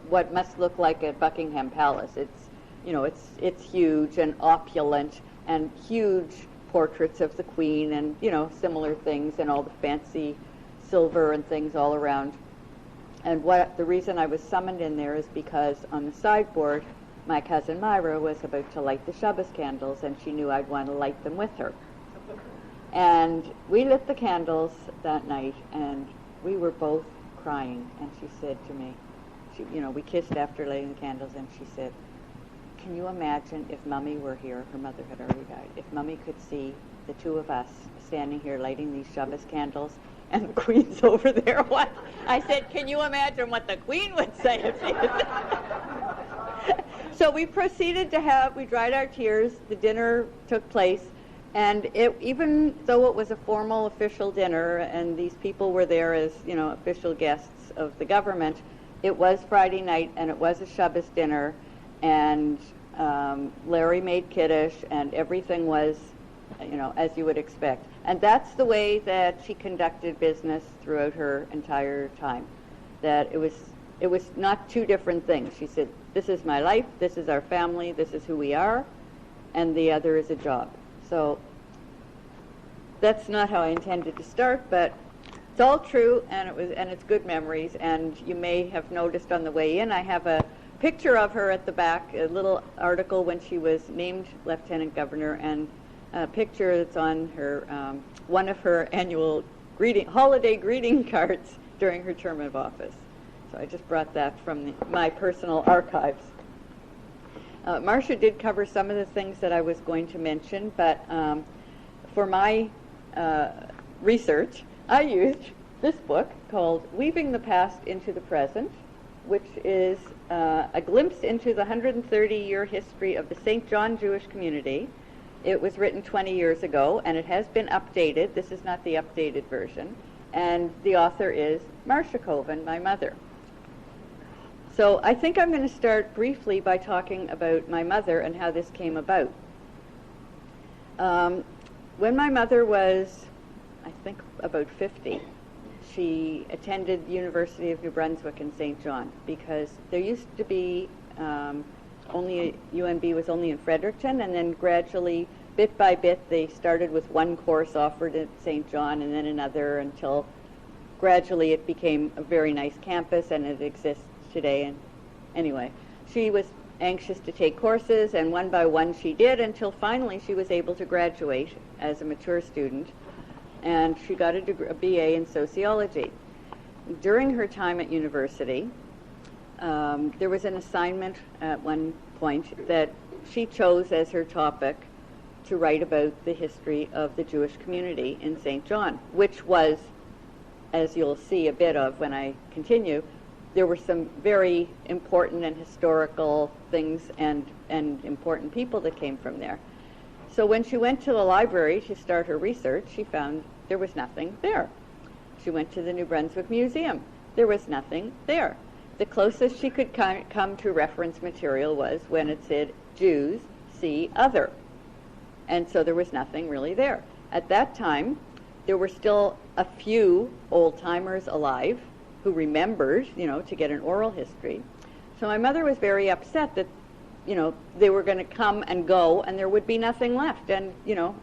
what must look like a Buckingham Palace. It's, you know, it's huge and opulent, and huge portraits of the Queen and, you know, similar things, and all the fancy silver and things all around. And the reason I was summoned in there is because on the sideboard, my cousin Myra was about to light the Shabbos candles, and she knew I'd want to light them with her. And we lit the candles that night, and we were both crying. And she said to me, we kissed after lighting the candles, and she said, "Can you imagine if Mummy were here?" Her mother had already died. "If Mummy could see the two of us standing here lighting these Shabbos candles, and the Queen's over there." What? I said, "Can you imagine what the Queen would say if she did?" So we proceeded we dried our tears. The dinner took place, and even though it was a formal official dinner and these people were there as, you know, official guests of the government, it was Friday night and it was a Shabbos dinner, and Larry made Kiddush, and everything was, you know, as you would expect. And that's the way that she conducted business throughout her entire time. That it was not two different things. She said, "This is my life, this is our family, this is who we are, and the other is a job." So that's not how I intended to start, but it's all true, and it's good memories. And you may have noticed on the way in, I have a picture of her at the back, a little article when she was named Lieutenant Governor, and a picture that's on her one of her annual holiday greeting cards during her term of office. So I just brought that from my personal archives. Marcia did cover some of the things that I was going to mention, but for my research, I used this book called Weaving the Past into the Present, which is a glimpse into the 130-year history of the St. John Jewish community. It was written 20 years ago, and it has been updated. This is not the updated version. And the author is Marcia Koven, my mother. So I think I'm going to start briefly by talking about my mother and how this came about. When my mother was, I think, about 50, she attended the University of New Brunswick in St. John, because there used to be UNB was only in Fredericton, and then gradually, bit by bit, they started with one course offered at St. John and then another, until gradually it became a very nice campus, and it exists today. And anyway, she was anxious to take courses, and one by one she did, until finally she was able to graduate as a mature student, and she got a BA in sociology. During her time at university, there was an assignment at one point that she chose as her topic to write about the history of the Jewish community in St. John, which was, as you'll see a bit of when I continue, there were some very important and historical things and important people that came from there. So when she went to the library to start her research, she found there was nothing there. She went to the New Brunswick Museum. There was nothing there. The closest she could come to reference material was when it said, "Jews see other." And so there was nothing really there. At that time, there were still a few old-timers alive who remembered, to get an oral history. So my mother was very upset that, they were going to come and go and there would be nothing left. And,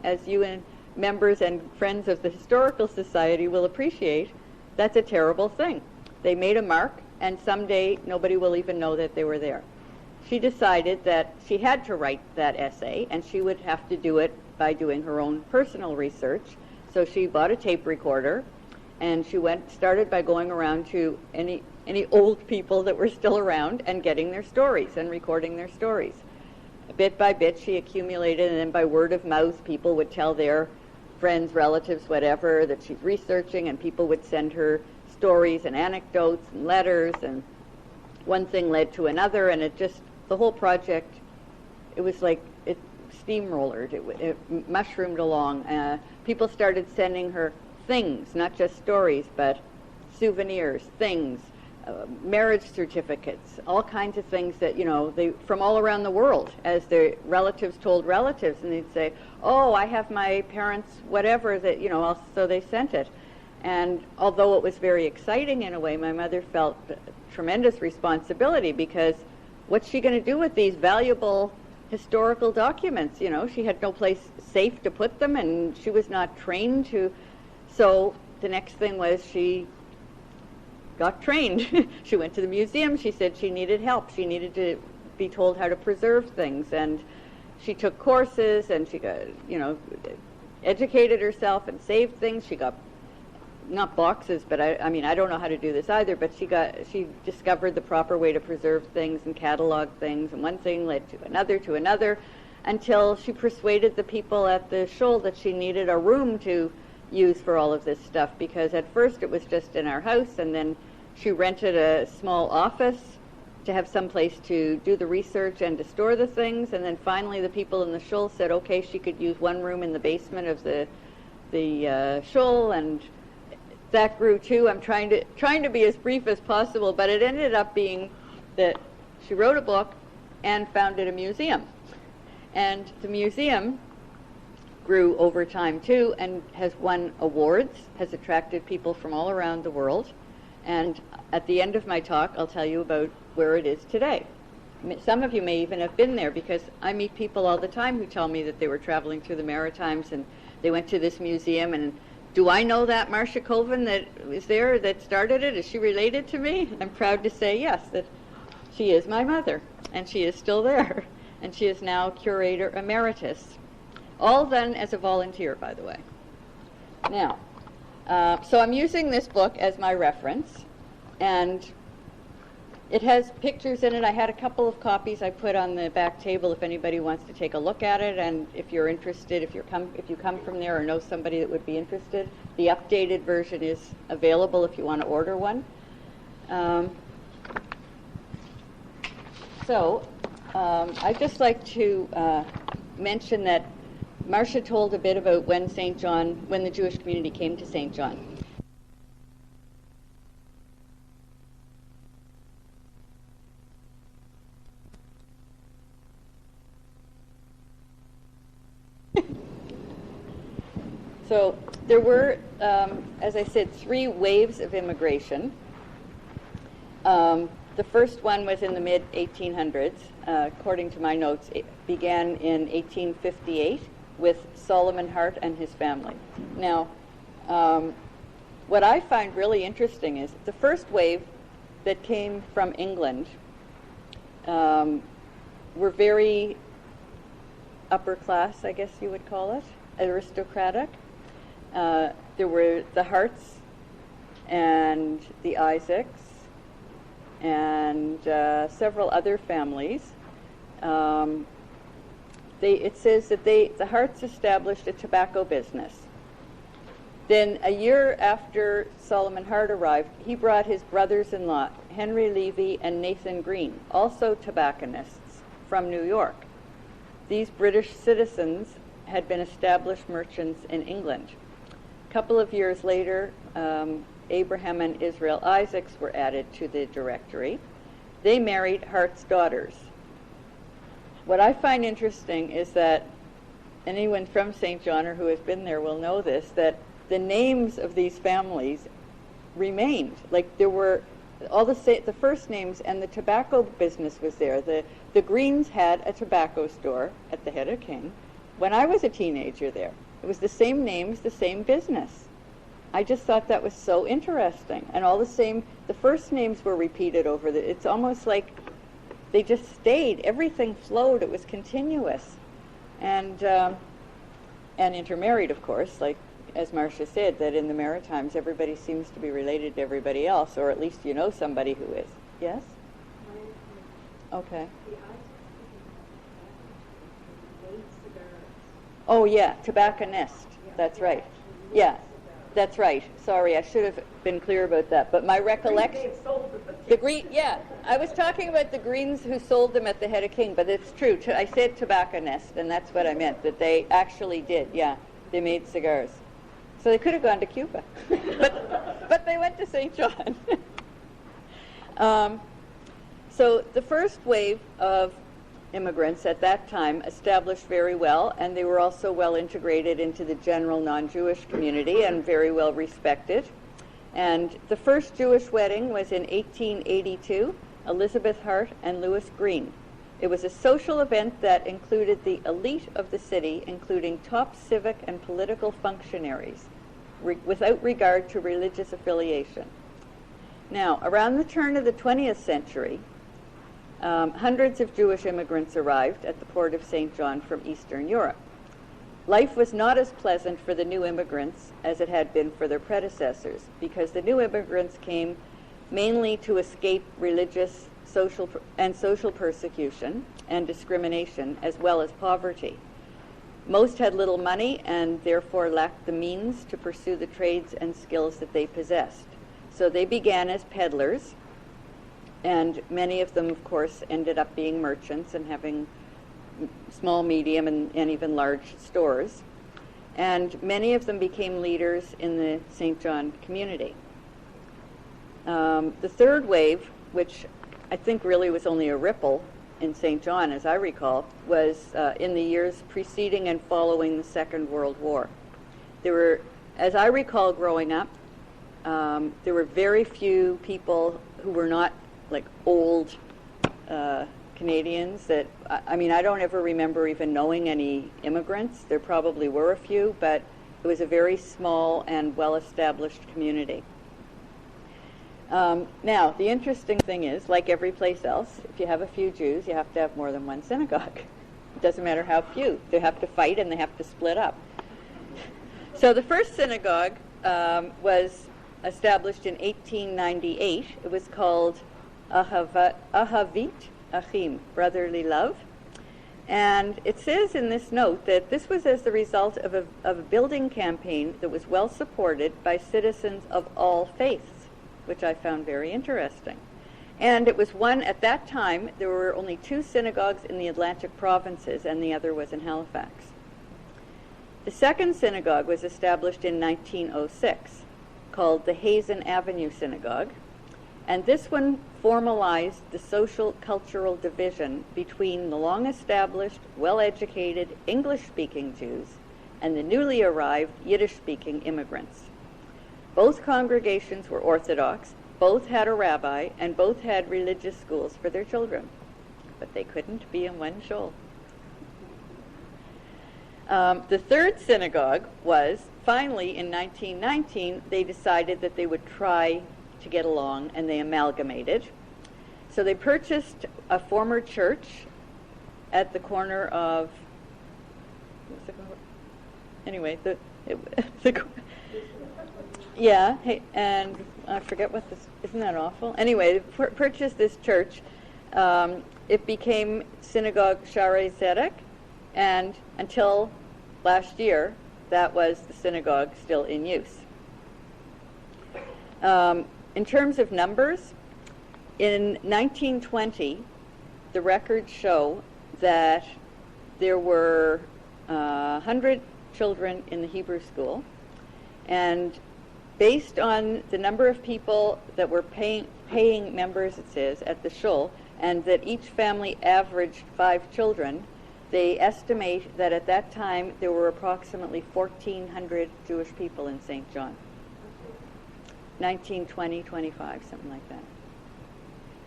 as you and members and friends of the Historical Society will appreciate, that's a terrible thing. They made a mark, and someday nobody will even know that they were there. She decided that she had to write that essay, and she would have to do it by doing her own personal research. So she bought a tape recorder, and she started by going around to any old people that were still around and getting their stories and recording their stories. Bit by bit, she accumulated, and then by word of mouth, people would tell their friends, relatives, whatever, that she's researching, and people would send her stories and anecdotes and letters, and one thing led to another, and the whole project, it was like it steamrollered, it mushroomed along. People started sending her things, not just stories, but souvenirs, things, marriage certificates, all kinds of things that, they from all around the world, as their relatives told relatives, and they'd say, oh, I have my parents' whatever that, so they sent it. And although it was very exciting in a way, my mother felt tremendous responsibility, because what's she going to do with these valuable historical documents? She had no place safe to put them, and she was not trained to. So the next thing was she got trained. She went to the museum. She said she needed help. She needed to be told how to preserve things, and she took courses, and she got, educated herself and saved things. She got, not boxes, but I don't know how to do this either, but she discovered the proper way to preserve things and catalog things, and one thing led to another, until she persuaded the people at the Shoal that she needed a room to use for all of this stuff, because at first it was just in our house, and then she rented a small office to have some place to do the research and to store the things, and then finally the people in the Shoal said, okay, she could use one room in the basement of the Shoal, and that grew too. I'm trying to be as brief as possible, but it ended up being that she wrote a book and founded a museum. And the museum grew over time too, and has won awards, has attracted people from all around the world. And at the end of my talk, I'll tell you about where it is today. Some of you may even have been there, because I meet people all the time who tell me that they were traveling through the Maritimes and they went to this museum, and do I know that Marcia Colvin that was there that started it? Is she related to me? I'm proud to say yes, that she is my mother, and she is still there, and she is now curator emeritus. All done as a volunteer, by the way. Now, so I'm using this book as my reference, and it has pictures in it. I had a couple of copies I put on the back table if anybody wants to take a look at it, and if you're interested, if you come from there or know somebody that would be interested, the updated version is available if you want to order one. I'd just like to mention that Marcia told a bit about when the Jewish community came to St. John. So there were, as I said, 3 waves of immigration. The first one was in the mid-1800s. According to my notes, it began in 1858 with Solomon Hart and his family. Now, what I find really interesting is the first wave that came from England were very upper class, I guess you would call it, aristocratic. There were the Harts and the Isaacs and several other families. It says that the Harts established a tobacco business. Then a year after Solomon Hart arrived, he brought his brothers-in-law, Henry Levy and Nathan Green, also tobacconists from New York. These British citizens had been established merchants in England. A couple of years later, Abraham and Israel Isaacs were added to the directory. They married Hart's daughters. What I find interesting is that anyone from St. John or who has been there will know this, that the names of these families remained. Like there were all the first names, and the tobacco business was there. The Greens had a tobacco store at the Head of King when I was a teenager there. It was the same names, the same business. I just thought that was so interesting. And all the first names were repeated it's almost like they just stayed. Everything flowed. It was continuous. And intermarried, of course, like as Marcia said, that in the Maritimes everybody seems to be related to everybody else, or at least you know somebody who is. Yes? Okay. Oh yeah, tobacconist. That's right. Yeah, that's right. Sorry, I should have been clear about that. But my recollection, I was talking about the Greens who sold them at the Head of King, but it's true. I said tobacconist, and that's what I meant. That they actually did. Yeah, they made cigars. So they could have gone to Cuba, but they went to St. John. So the first wave of immigrants at that time established very well, and they were also well integrated into the general non-Jewish community and very well respected. And the first Jewish wedding was in 1882, Elizabeth Hart and Louis Green. It was a social event that included the elite of the city, including top civic and political functionaries, without regard to religious affiliation. Now, around the turn of the 20th century, hundreds of Jewish immigrants arrived at the port of St. John from Eastern Europe. Life was not as pleasant for the new immigrants as it had been for their predecessors, because the new immigrants came mainly to escape religious, social persecution and discrimination, as well as poverty. Most had little money and therefore lacked the means to pursue the trades and skills that they possessed. So they began as peddlers, and many of them, of course, ended up being merchants and having small, medium, and even large stores. And many of them became leaders in the St. John community. The third wave, which I think really was only a ripple in St. John, as I recall, was in the years preceding and following the Second World War. There were, as I recall growing up, there were very few people who were not like old Canadians that, I mean, I don't ever remember even knowing any immigrants. There probably were a few, but it was a very small and well-established community. Now, the interesting thing is, like every place else, if you have a few Jews, you have to have more than one synagogue. It doesn't matter how few. They have to fight and they have to split up. So the first synagogue was established in 1898. It was called Ahavit Achim, brotherly love. And it says in this note that this was as the result of a building campaign that was well supported by citizens of all faiths, which I found very interesting. And it was one, at that time, there were only 2 synagogues in the Atlantic provinces, and the other was in Halifax. The second synagogue was established in 1906, called the Hazen Avenue Synagogue, and this one formalized the social cultural division between the long-established, well-educated, English-speaking Jews and the newly arrived Yiddish-speaking immigrants. Both congregations were Orthodox, both had a rabbi, and both had religious schools for their children, but they couldn't be in one shul. The third synagogue was, finally, in 1919, they decided that they would try to get along, and they amalgamated. So they purchased a former church at the corner of, what's it called? Anyway, yeah, hey, and I forget what this, isn't that awful? Anyway, they purchased this church. It became Synagogue Shaarei Zedek, and until last year, that was the synagogue still in use. In terms of numbers, in 1920, the records show that there were 100 children in the Hebrew school, and based on the number of people that were paying members, it says, at the shul, and that each family averaged 5 children, they estimate that at that time there were approximately 1,400 Jewish people in St. John. 1920, 25, something like that.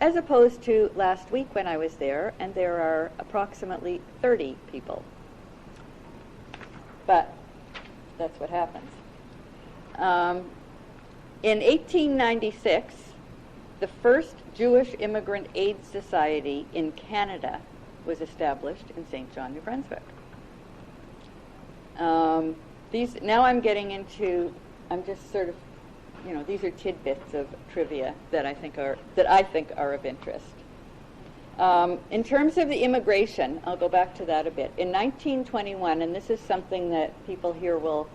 As opposed to last week when I was there, and there are approximately 30 people. But that's what happens. In 1896, the first Jewish Immigrant Aid Society in Canada was established in St. John, New Brunswick. Now I'm getting into, I'm just sort of, these are tidbits of trivia that I think are of interest. In terms of the immigration, I'll go back to that a bit. In 1921, and this is something that people here will,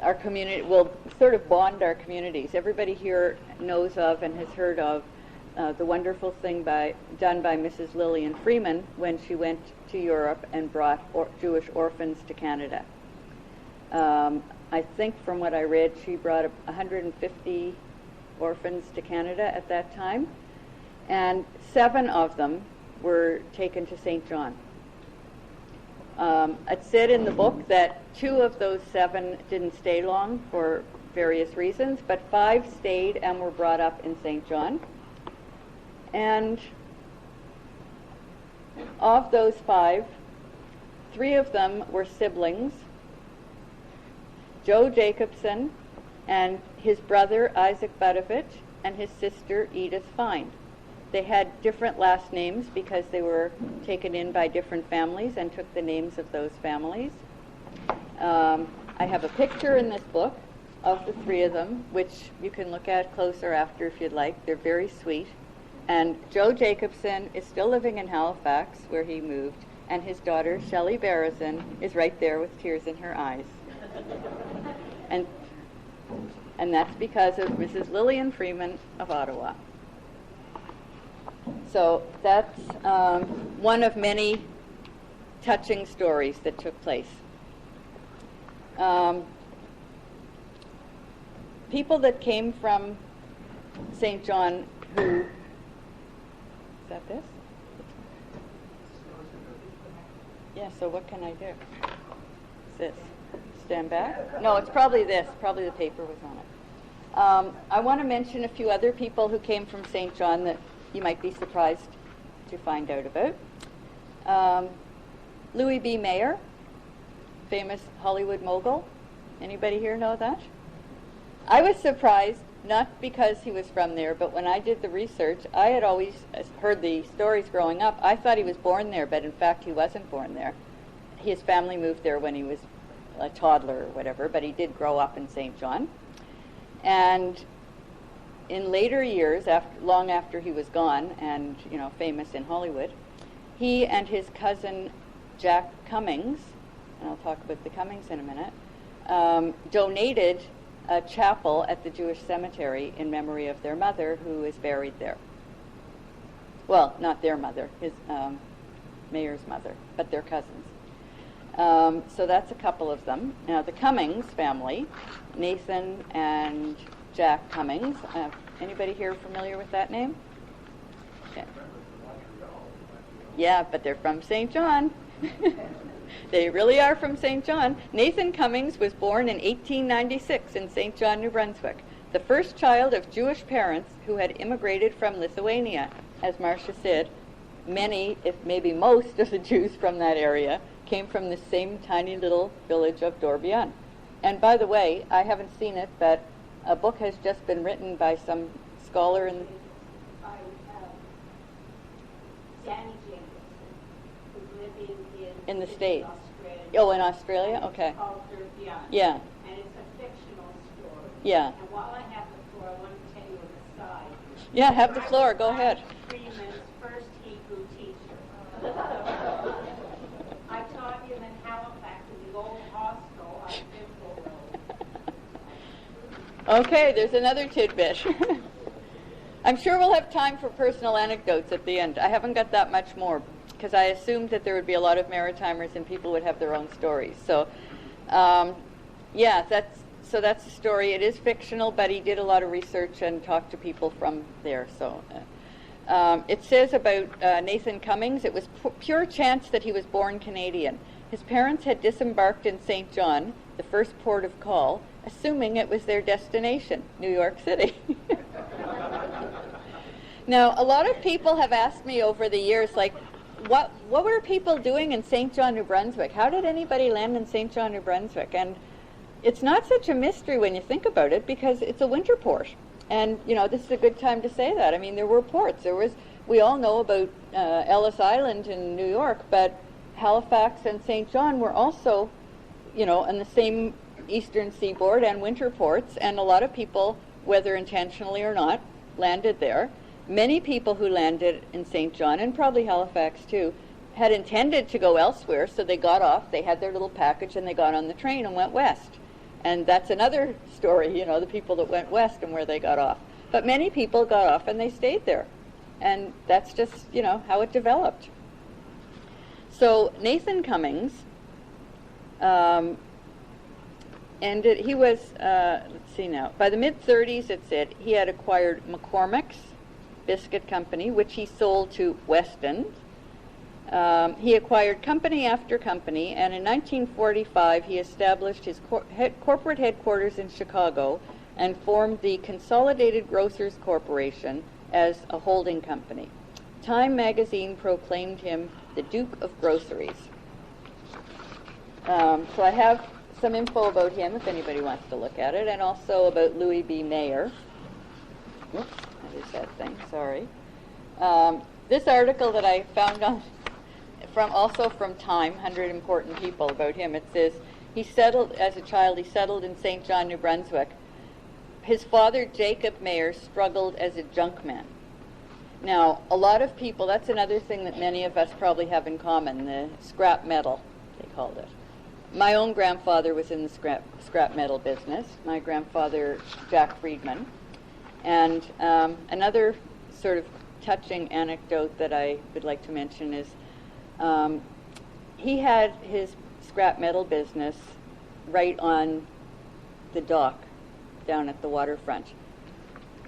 our community will sort of bond our communities. Everybody here knows of and has heard of the wonderful thing done by Mrs. Lillian Freeman when she went to Europe and brought Jewish orphans to Canada. I think from what I read, she brought 150 orphans to Canada at that time. and 7 of them were taken to St. John. It said in the book that 2 of those 7 didn't stay long for various reasons, but 5 stayed and were brought up in St. John. And of those 5, 3 of them were siblings, Joe Jacobson and his brother Isaac Budovich and his sister Edith Fine. They had different last names because they were taken in by different families and took the names of those families. I have a picture in this book of the 3 of them, which you can look at closer after if you'd like. They're very sweet. And Joe Jacobson is still living in Halifax, where he moved, and his daughter, Shelley Barrison, is right there with tears in her eyes. And that's because of Mrs. Lillian Freeman of Ottawa. So that's one of many touching stories that took place. People that came from St. John who... Is that this? Yeah, so what can I do? Is this? Stand back? No, it's probably this. Probably the paper was on it. I want to mention a few other people who came from St. John that you might be surprised to find out about. Louis B. Mayer, famous Hollywood mogul. Anybody here know that? I was surprised, not because he was from there, but when I did the research, I had always heard the stories growing up. I thought he was born there, but in fact he wasn't born there. His family moved there when he was a toddler or whatever, but he did grow up in St. John. And in later years, long after he was gone and famous in Hollywood, he and his cousin Jack Cummings, and I'll talk about the Cummings in a minute, donated a chapel at the Jewish cemetery in memory of their mother, who is buried there. Well, not their mother, his Mayer's mother, but their cousins. So that's a couple of them. Now the Cummings family, Nathan and Jack Cummings. Anybody here familiar with that name? Okay. Yeah, but they're from St. John. They really are from St. John. Nathan Cummings was born in 1896 in St. John, New Brunswick, the first child of Jewish parents who had immigrated from Lithuania. As Marcia said, many, if maybe most, of the Jews from that area came from the same tiny little village of Dorbian. And by the way, I haven't seen it, but a book has just been written by some scholar in... Danny Jacobson, who's living in the States. Australia. Oh, in Australia? Okay. It's called Dorbian. Yeah. And it's a fictional story. Yeah. And while I have the floor, I want to tell you an aside. Yeah, have the floor. Go ahead. Freeman's first Hebrew teacher. I taught him in Halifax in the old hostel on Dimple Road. Okay, there's another tidbit. I'm sure we'll have time for personal anecdotes at the end. I haven't got that much more because I assumed that there would be a lot of Maritimers and people would have their own stories. So, yeah, that's the story. It is fictional, but he did a lot of research and talked to people from there. So, it says about Nathan Cummings, it was pure chance that he was born Canadian. His parents had disembarked in St. John, the first port of call, assuming it was their destination, New York City. Now, a lot of people have asked me over the years, like, what were people doing in St. John, New Brunswick? How did anybody land in St. John, New Brunswick? And it's not such a mystery when you think about it, because it's a winter port. And, this is a good time to say that. I mean, there were ports. We all know about Ellis Island in New York, but Halifax and St. John were also, on the same eastern seaboard and winter ports, and a lot of people, whether intentionally or not, landed there. Many people who landed in St. John, and probably Halifax too, had intended to go elsewhere, so they got off, they had their little package, and they got on the train and went west. And that's another story, the people that went west and where they got off. But many people got off and they stayed there. And that's just, how it developed. So Nathan Cummings, he was, let's see now, by the mid-30s it said he had acquired McCormick's Biscuit Company, which he sold to Weston. He acquired company after company, and in 1945 he established his corporate headquarters in Chicago and formed the Consolidated Grocers Corporation as a holding company. Time magazine proclaimed him the Duke of Groceries. So I have some info about him if anybody wants to look at it, and also about Louis B. Mayer. Whoops, that is that thing, sorry. This article that I found also from Time, 100 Important People about him, it says, he settled in St. John, New Brunswick. His father, Jacob Mayer, struggled as a junkman. Now, a lot of people, that's another thing that many of us probably have in common, the scrap metal, they called it. My own grandfather was in the scrap metal business, my grandfather, Jack Friedman. And another sort of touching anecdote that I would like to mention is he had his scrap metal business right on the dock down at the waterfront.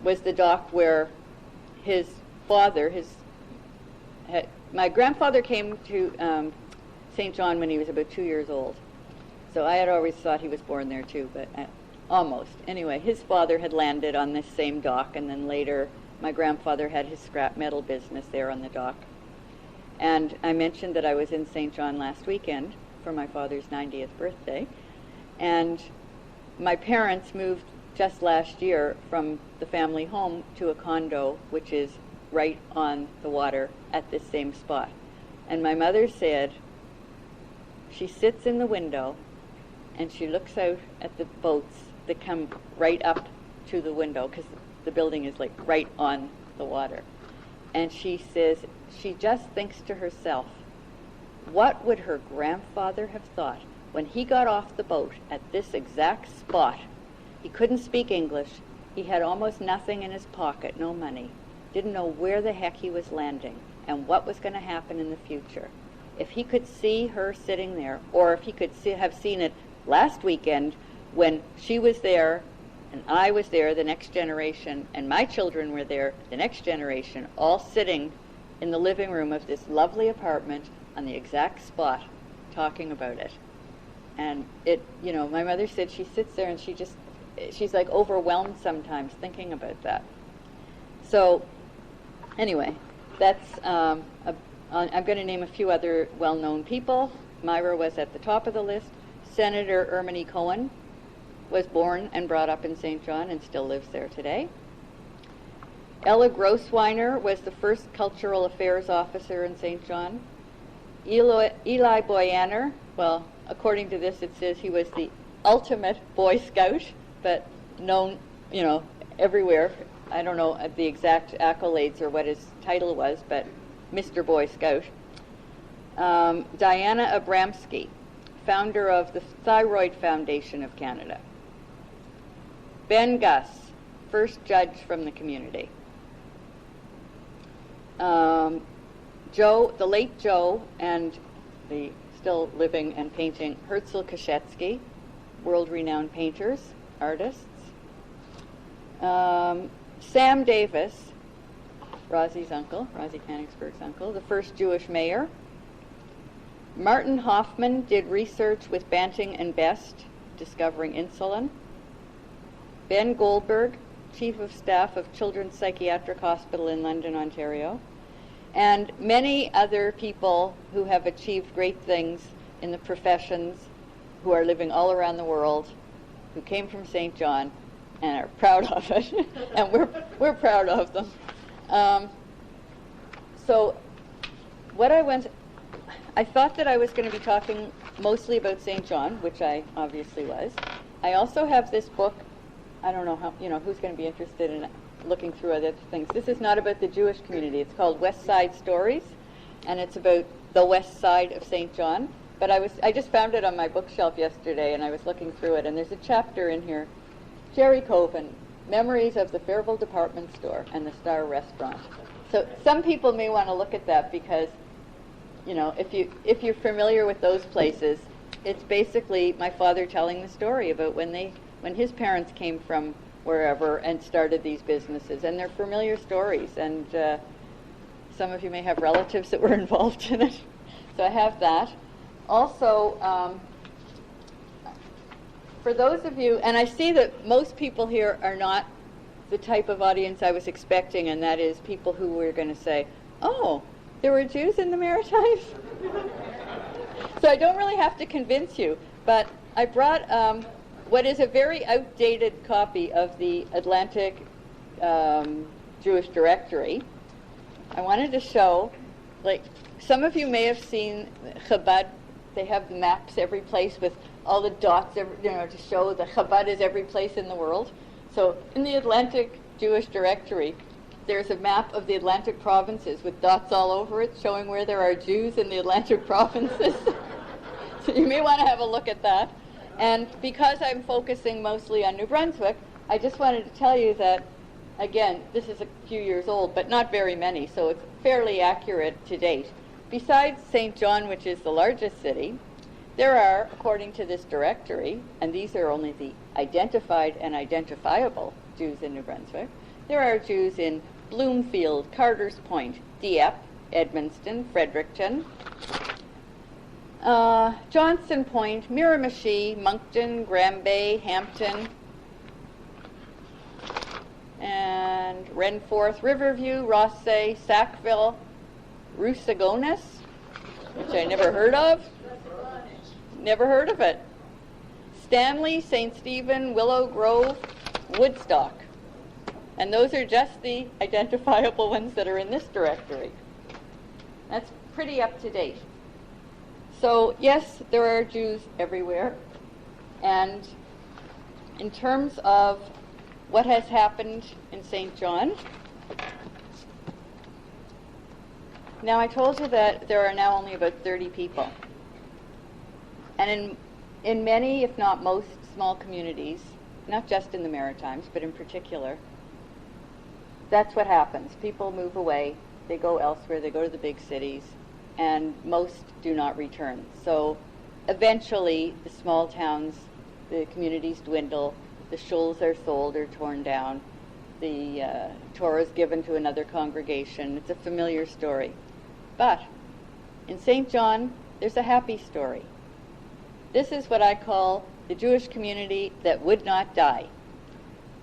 Was the dock where his father, my grandfather came to St. John when he was about 2 years old. So I had always thought he was born there too, but almost. Anyway, his father had landed on this same dock, and then later my grandfather had his scrap metal business there on the dock. And I mentioned that I was in St. John last weekend for my father's 90th birthday. And my parents moved just last year from the family home to a condo, which is right on the water at this same spot. And my mother said she sits in the window and she looks out at the boats that come right up to the window, because the building is like right on the water. And she says she just thinks to herself, what would her grandfather have thought when he got off the boat at this exact spot? He couldn't speak English. He had almost nothing in his pocket, no money. Didn't know where the heck he was landing and what was going to happen in the future. If he could see her sitting there, or if he could have seen it last weekend when she was there and I was there, the next generation, and my children were there, the next generation, all sitting in the living room of this lovely apartment on the exact spot talking about it. And it, my mother said she sits there and she's like overwhelmed sometimes thinking about that. So anyway, that's, I'm going to name a few other well-known people. Myra was at the top of the list. Senator Erminie Cohen was born and brought up in St. John and still lives there today. Ella Grossweiner was the first cultural affairs officer in St. John. Eli Boyaner, well, according to this it says he was the ultimate Boy Scout, but known, everywhere. I don't know the exact accolades or what his title was, but Mr. Boy Scout. Diana Abramsky, founder of the Thyroid Foundation of Canada. Ben Gus, first judge from the community. The late Joe, and the still living and painting Herzl Koschetsky, world-renowned painters, artists. Sam Davis, Rosie's uncle, Rosie Kanigsberg's uncle, the first Jewish mayor. Martin Hoffman did research with Banting and Best, discovering insulin. Ben Goldberg, Chief of Staff of Children's Psychiatric Hospital in London, Ontario. And many other people who have achieved great things in the professions, who are living all around the world, who came from St. John and are proud of it. And we're proud of them. So what I thought that I was going to be talking mostly about St. John, which I obviously was. I also have this book. I don't know how, who's going to be interested in looking through other things. This is not about the Jewish community. It's called West Side Stories, and it's about the west side of St. John. But I just found it on my bookshelf yesterday, and I was looking through it, and there's a chapter in here, Jerry Coven, Memories of the Fairville Department Store and the Star Restaurant. So some people may want to look at that because, if you're familiar with those places, it's basically my father telling the story about when his parents came from wherever and started these businesses. And they're familiar stories, and some of you may have relatives that were involved in it. So I have that. Also, for those of you, and I see that most people here are not the type of audience I was expecting, and that is people who were going to say, oh, there were Jews in the Maritimes? So I don't really have to convince you, but I brought what is a very outdated copy of the Atlantic Jewish Directory. I wanted to show, like, some of you may have seen Chabad. They have maps every place with all the dots, to show that Chabad is every place in the world. So in the Atlantic Jewish Directory, there's a map of the Atlantic provinces with dots all over it showing where there are Jews in the Atlantic provinces. So you may want to have a look at that. And because I'm focusing mostly on New Brunswick, I just wanted to tell you that, again, this is a few years old, but not very many, so it's fairly accurate to date. Besides St. John, which is the largest city, there are, according to this directory, and these are only the identified and identifiable Jews in New Brunswick, there are Jews in Bloomfield, Carter's Point, Dieppe, Edmundston, Fredericton, Johnson Point, Miramichi, Moncton, Granby, Hampton, and Renforth, Riverview, Rothsay, Sackville, Roussillon, which I never heard of. Never heard of it. Stanley, St. Stephen, Willow Grove, Woodstock. And those are just the identifiable ones that are in this directory. That's pretty up to date. So yes, there are Jews everywhere. And in terms of what has happened in St. John, now I told you that there are now only about 30 people. And in many, if not most, small communities, not just in the Maritimes, but in particular, that's what happens. People move away, they go elsewhere, they go to the big cities, and most do not return. So eventually, the small towns, the communities dwindle, the shuls are sold or torn down, the Torah is given to another congregation. It's a familiar story. But in St. John, there's a happy story. This is what I call the Jewish community that would not die.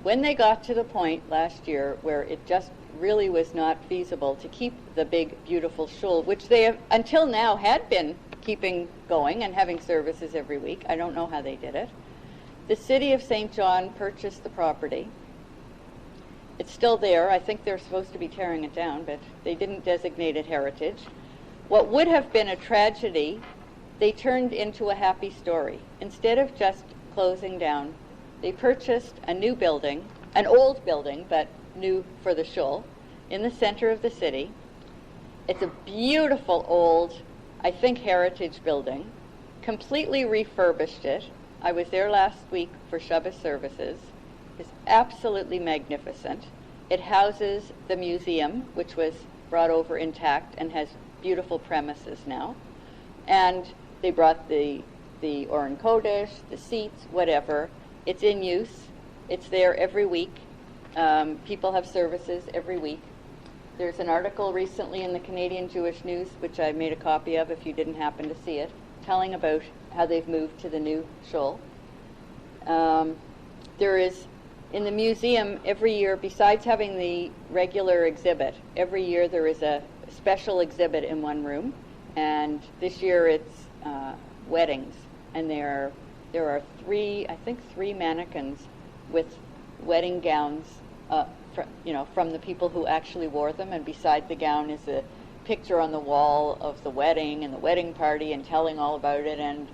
When they got to the point last year where it just really was not feasible to keep the big, beautiful shul, which they have, until now had been keeping going and having services every week. I don't know how they did it. The city of St. John purchased the property. It's still there. I think they're supposed to be tearing it down, but they didn't designate it heritage. What would have been a tragedy, they turned into a happy story. Instead of just closing down, they purchased a new building, an old building, but new for the shul, in the center of the city. It's a beautiful old, I think, heritage building, completely refurbished it. I was there last week for Shabbos services. It's absolutely magnificent. It houses the museum, which was brought over intact and has beautiful premises now. And they brought the Oren Kodesh, the seats, whatever. It's in use. It's there every week. People have services every week. There's an article recently in the Canadian Jewish News, which I made a copy of if you didn't happen to see it, telling about how they've moved to the new shul. There is, in the museum, every year, besides having the regular exhibit, every year there is a special exhibit in one room. And this year it's weddings. And there are three mannequins with wedding gowns, from the people who actually wore them. And beside the gown is a picture on the wall of the wedding and the wedding party and telling all about it. And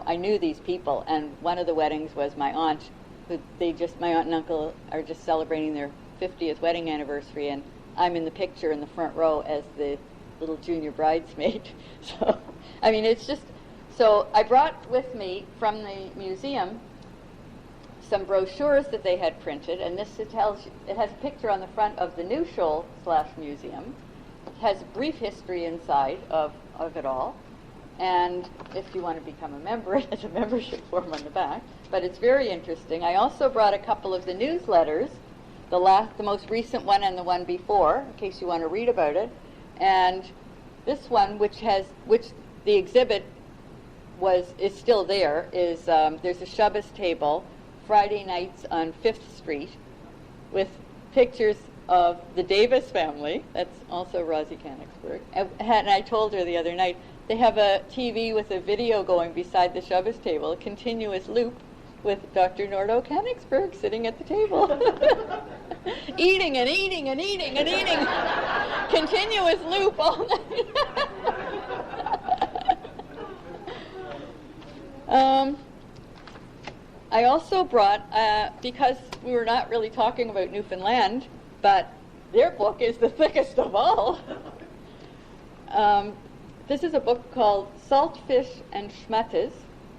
I knew these people. And one of the weddings was my aunt, my aunt and uncle are just celebrating their 50th wedding anniversary, and I'm in the picture in the front row as the little junior bridesmaid. So, it's just, so I brought with me from the museum some brochures that they had printed, and it has a picture on the front of the new shul /museum. It has a brief history inside of it all. And if you want to become a member, it has a membership form on the back. But it's very interesting. I also brought a couple of the newsletters, the most recent one and the one before, in case you want to read about it. And this one, which the exhibit is still there, is there's a Shabbos table Friday nights on 5th Street with pictures of the Davis family. That's also Rosie Canicksburg. And I told her the other night, they have a TV with a video going beside the Shabbos table, a continuous loop with Dr. Nordo Canicksburg sitting at the table. Eating and eating and eating and eating. Continuous loop all night. I also brought, because we were not really talking about Newfoundland, but their book is the thickest of all. This is a book called Saltfish and Schmattes,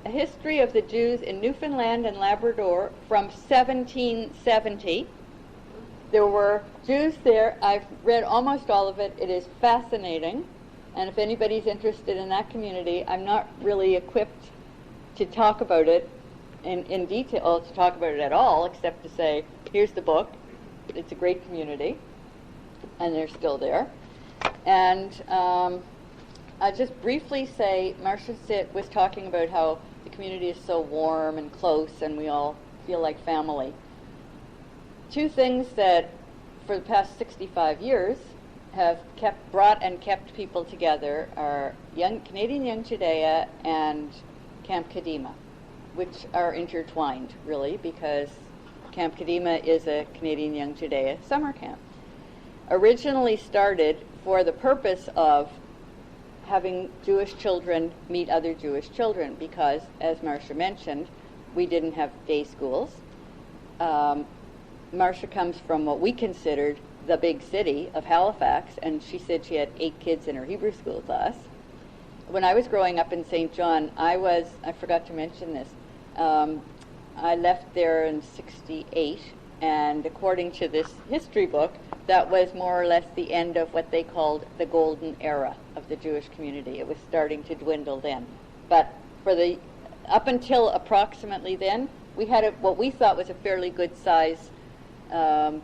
A History of the Jews in Newfoundland and Labrador from 1770. There were Jews there. I've read almost all of it. It is fascinating. And if anybody's interested in that community, I'm not really equipped to talk about it in detail, to talk about it at all, except to say, here's the book. It's a great community, and they're still there. And I'll just briefly say, Marcia was talking about how the community is so warm and close, and we all feel like family. Two things that, for the past 65 years, have brought and kept people together are Canadian Young Judea and Camp Kadima, which are intertwined, really, because Camp Kadima is a Canadian Young Judea summer camp. Originally started for the purpose of having Jewish children meet other Jewish children, because, as Marcia mentioned, we didn't have day schools. Marcia comes from what we considered the big city of Halifax, and she said she had 8 kids in her Hebrew school class. When I was growing up in St. John, I forgot to mention this, I left there in '68, and according to this history book, that was more or less the end of what they called the golden era of the Jewish community. It was starting to dwindle then. But up until approximately then, we had what we thought was a fairly good size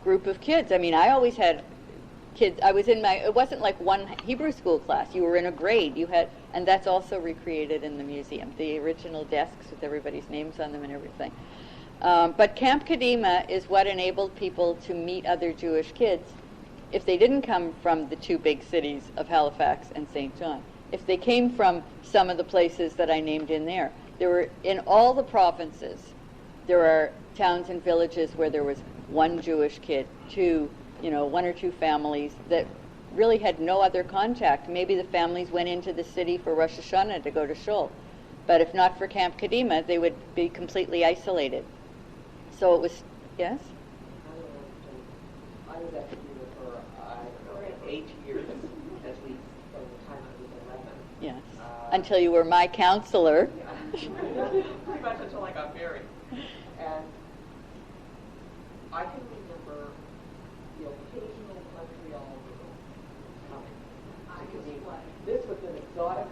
group of kids. I mean, I always had kids. It wasn't like one Hebrew school class. You were in a grade. And that's also recreated in the museum, the original desks with everybody's names on them and everything. But Camp Kadima is what enabled people to meet other Jewish kids if they didn't come from the 2 big cities of Halifax and St. John. If they came from some of the places that I named in there. There were, in all the provinces, there are towns and villages where there was 1 Jewish kid, 1 or 2 families that really had no other contact. Maybe the families went into the city for Rosh Hashanah to go to shul. But if not for Camp Kadima, they would be completely isolated. So it was, yes? I was at Kadima for 8 years, at least, from the time I was 11. Yes. Until you were my counselor. Yeah. Pretty much until I got married. And I can remember the occasional Montreal girl coming to Kadima. This was an exotic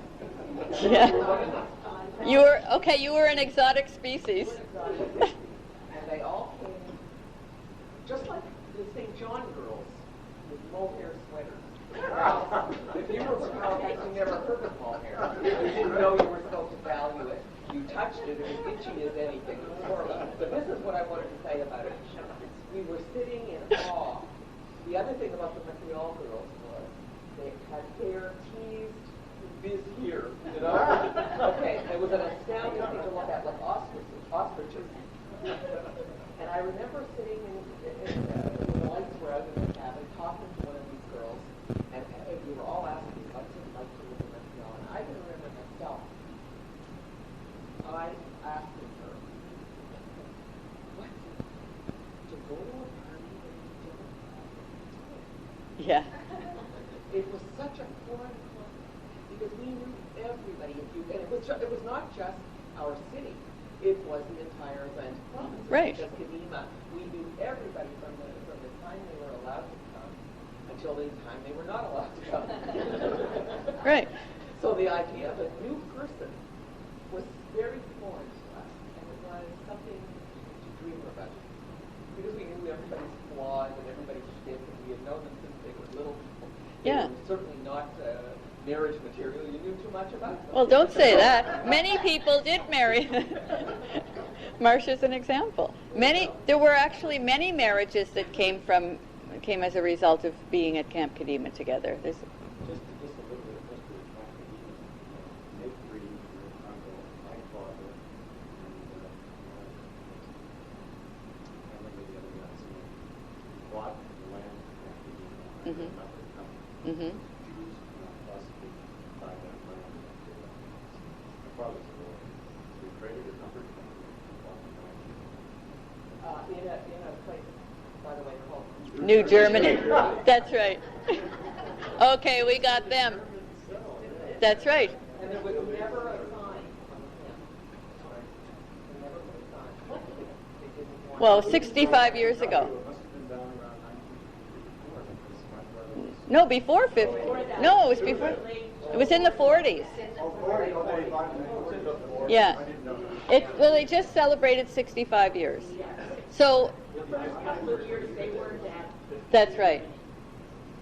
species. Yeah. You were an exotic species. And they all came just like the St. John girls with mohair sweaters. If you were from Halifax, you never heard of mohair. You didn't know you were supposed to value it. You touched it, it was itchy as anything. It was horrible. But this is what I wanted to say about it. We were sitting in awe. The other thing about the Montreal girls was they had hair teased this here, Okay, it was an astounding thing to look at, like ostriches. And I remember sitting when the lights were out in the cabin, talking to one of these girls, and we were all asking what's it like to live in Montreal. And I can remember myself. I asked her, what's it to go to a party that you don't have? Yeah. It was such a foreign concept because we knew everybody. And it was not just our city. It was the entire Atlantic province. Right. Just Kadima. We knew everybody from the time they were allowed to come until the time they were not allowed to come. Right. So the idea of a new person person was very foreign to us, and it was something to dream about. Because we knew everybody's flaws and everybody's shit, and we had known them since they were little people. Yeah. They were certainly not marriage material. You knew too much about them. Well, don't say that. Many people did marry. Marcia's an example. There were actually many marriages that came as a result of being at Camp Kadima together. There's Just a little bit of history of Camp Kadima. Nick Reed, your uncle, my father, and I remember the other guys who bought the land at Camp Kadima. Mhm. Another company. Mhm. Jews could not possibly buy that land. My father's a lawyer. So he created a number of companies and bought the land. In a place, by the way, called New Germany. That's right. Okay, we got them. That's right. And there was never a sign on the camp. There never was a sign. They didn't want Well, 65 years ago. It must have been down around 1954 because my brother was... No, before 50. No, it was before. It was in the 40s. Yeah. Well, they just celebrated 65 years. So, that's right.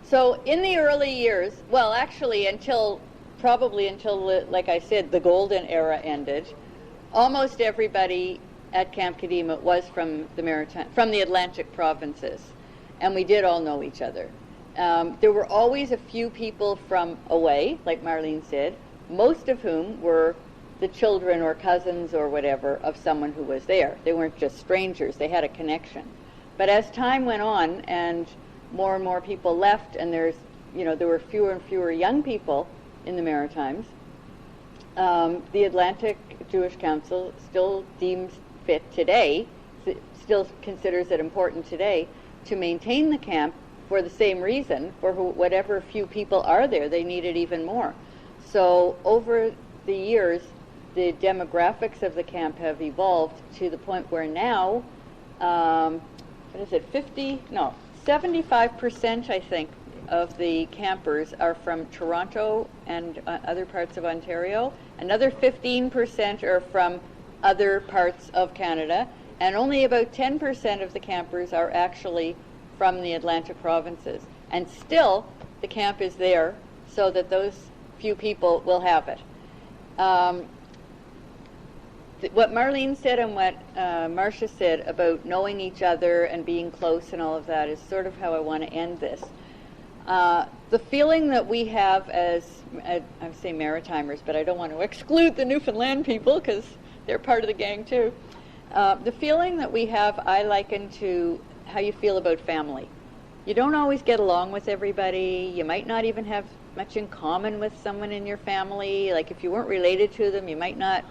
So in the early years, well, actually probably until, like I said, the golden era ended, almost everybody at Camp Kadima was from the Atlantic provinces, and we did all know each other. There were always a few people from away, like Marlene said, most of whom were the children or cousins or whatever of someone who was there. They weren't just strangers, they had a connection. But as time went on and more people left, and there were fewer and fewer young people in the Maritimes, the Atlantic Jewish Council still deems fit today, still considers it important today, to maintain the camp for the same reason. For whatever few people are there, they need it even more. So over the years, the demographics of the camp have evolved to the point where now, 75%, I think, of the campers are from Toronto and other parts of Ontario. Another 15% are from other parts of Canada, and only about 10% of the campers are actually from the Atlantic provinces. And still, the camp is there so that those few people will have it. What Marlene said and what Marcia said about knowing each other and being close and all of that is sort of how I want to end this. The feeling that we have as, I say Maritimers, but I don't want to exclude the Newfoundland people because they're part of the gang too. The feeling that we have, I liken to how you feel about family. You don't always get along with everybody. You might not even have much in common with someone in your family. Like if you weren't related to them, you might not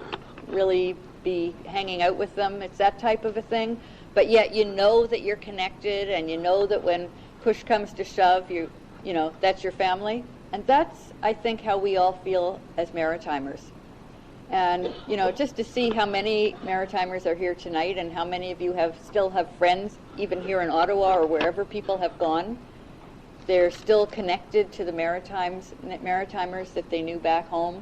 really be hanging out with them. It's that type of a thing. But yet you know that you're connected, and you know that when push comes to shove, you know, that's your family. And that's, I think, how we all feel as Maritimers. And, you know, just to see how many Maritimers are here tonight and how many of you still have friends, even here in Ottawa or wherever people have gone. They're still connected to the Maritimers that they knew back home.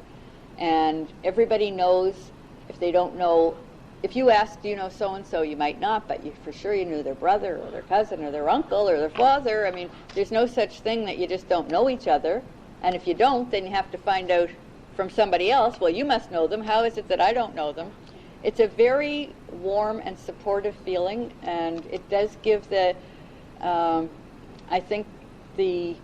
And everybody knows, if they don't know, if you ask, do you know so-and-so, you might not, but for sure you knew their brother or their cousin or their uncle or their father. I mean, there's no such thing that you just don't know each other. And if you don't, then you have to find out from somebody else, well, you must know them. How is it that I don't know them? It's a very warm and supportive feeling, and it does give I think, the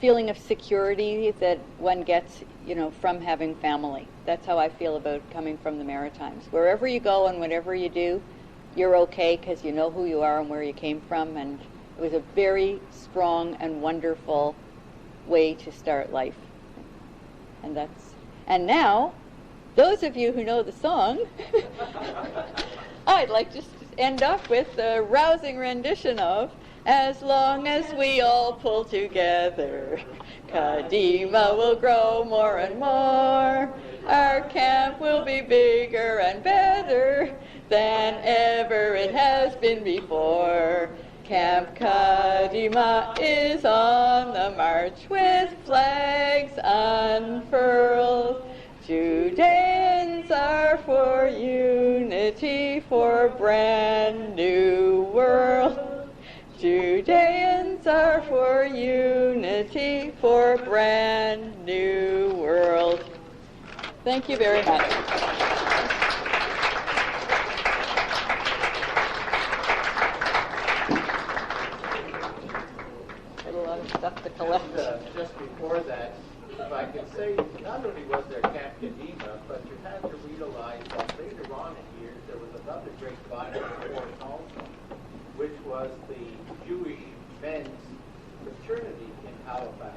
feeling of security that one gets, you know, from having family. That's how I feel about coming from the Maritimes. Wherever you go and whatever you do, you're okay because you know who you are and where you came from, and it was a very strong and wonderful way to start life. And now, those of you who know the song, I'd like to end up with a rousing rendition of "As long as we all pull together, Kadima will grow more and more. Our camp will be bigger and better than ever it has been before. Camp Kadima is on the march with flags unfurled. Today for unity, for a brand new world. Judeans are for unity, for a brand new world. Thank you very much. Got a lot of stuff to collect. Just before that, if I could say, not only was there Camp Kadima, but you have to realize that later on in years there was another great violent force also, which was the Jewish men's fraternity in Halifax.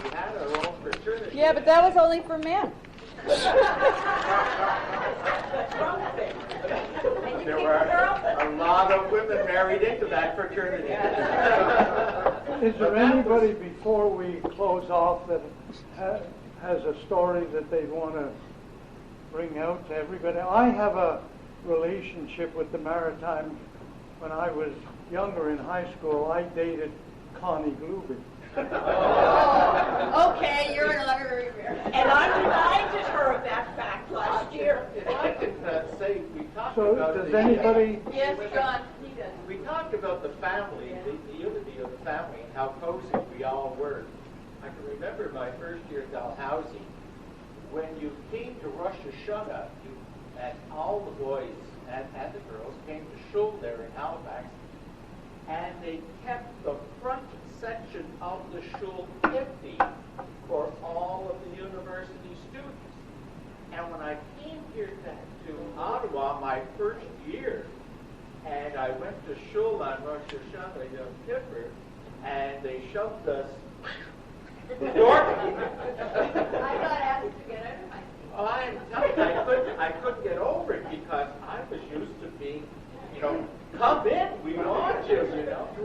We had our own fraternity. Yeah, but that was only for men. There were a lot of women married into that fraternity. Is there anybody before we close off that has a story that they want to bring out to everybody? I have a relationship with the Maritimes. When I was younger in high school, I dated Connie Gluby. Okay, you're an honorary mayor. And I reminded her of that fact last year. If I can say, we talked So about does the, anybody... Yes, John, he does. we talked about the family, the unity of the family, and how cozy we all were. I can remember my first year at Dalhousie, when you came to Rosh Hashanah, and all the boys and the girls came to shul there in Halifax, and they kept the front section of the shul empty for all of the university students. And when I came here to Ottawa my first year, and I went to shul on Rosh Hashanah Yom Kippur, and they shoved us the door. I got asked to get out of my seat. Oh, I'm telling you, I couldn't get over it because I was used to being, come in, we want you, you didn't have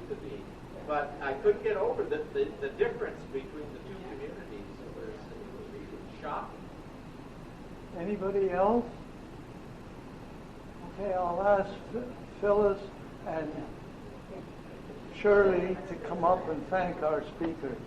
to be. But I couldn't get over the difference between the two communities. It was really shocking. Anybody else? Okay, I'll ask Phyllis and Shirley to come up and thank our speakers.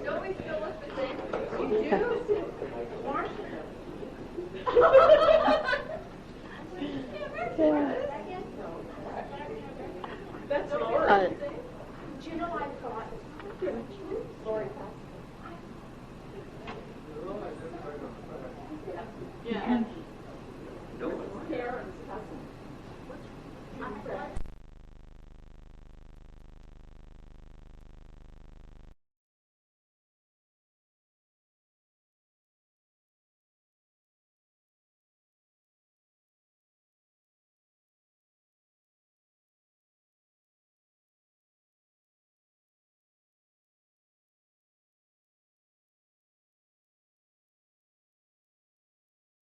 Don't we still look the same? We do. That's all right. Do you know I thought Lori passed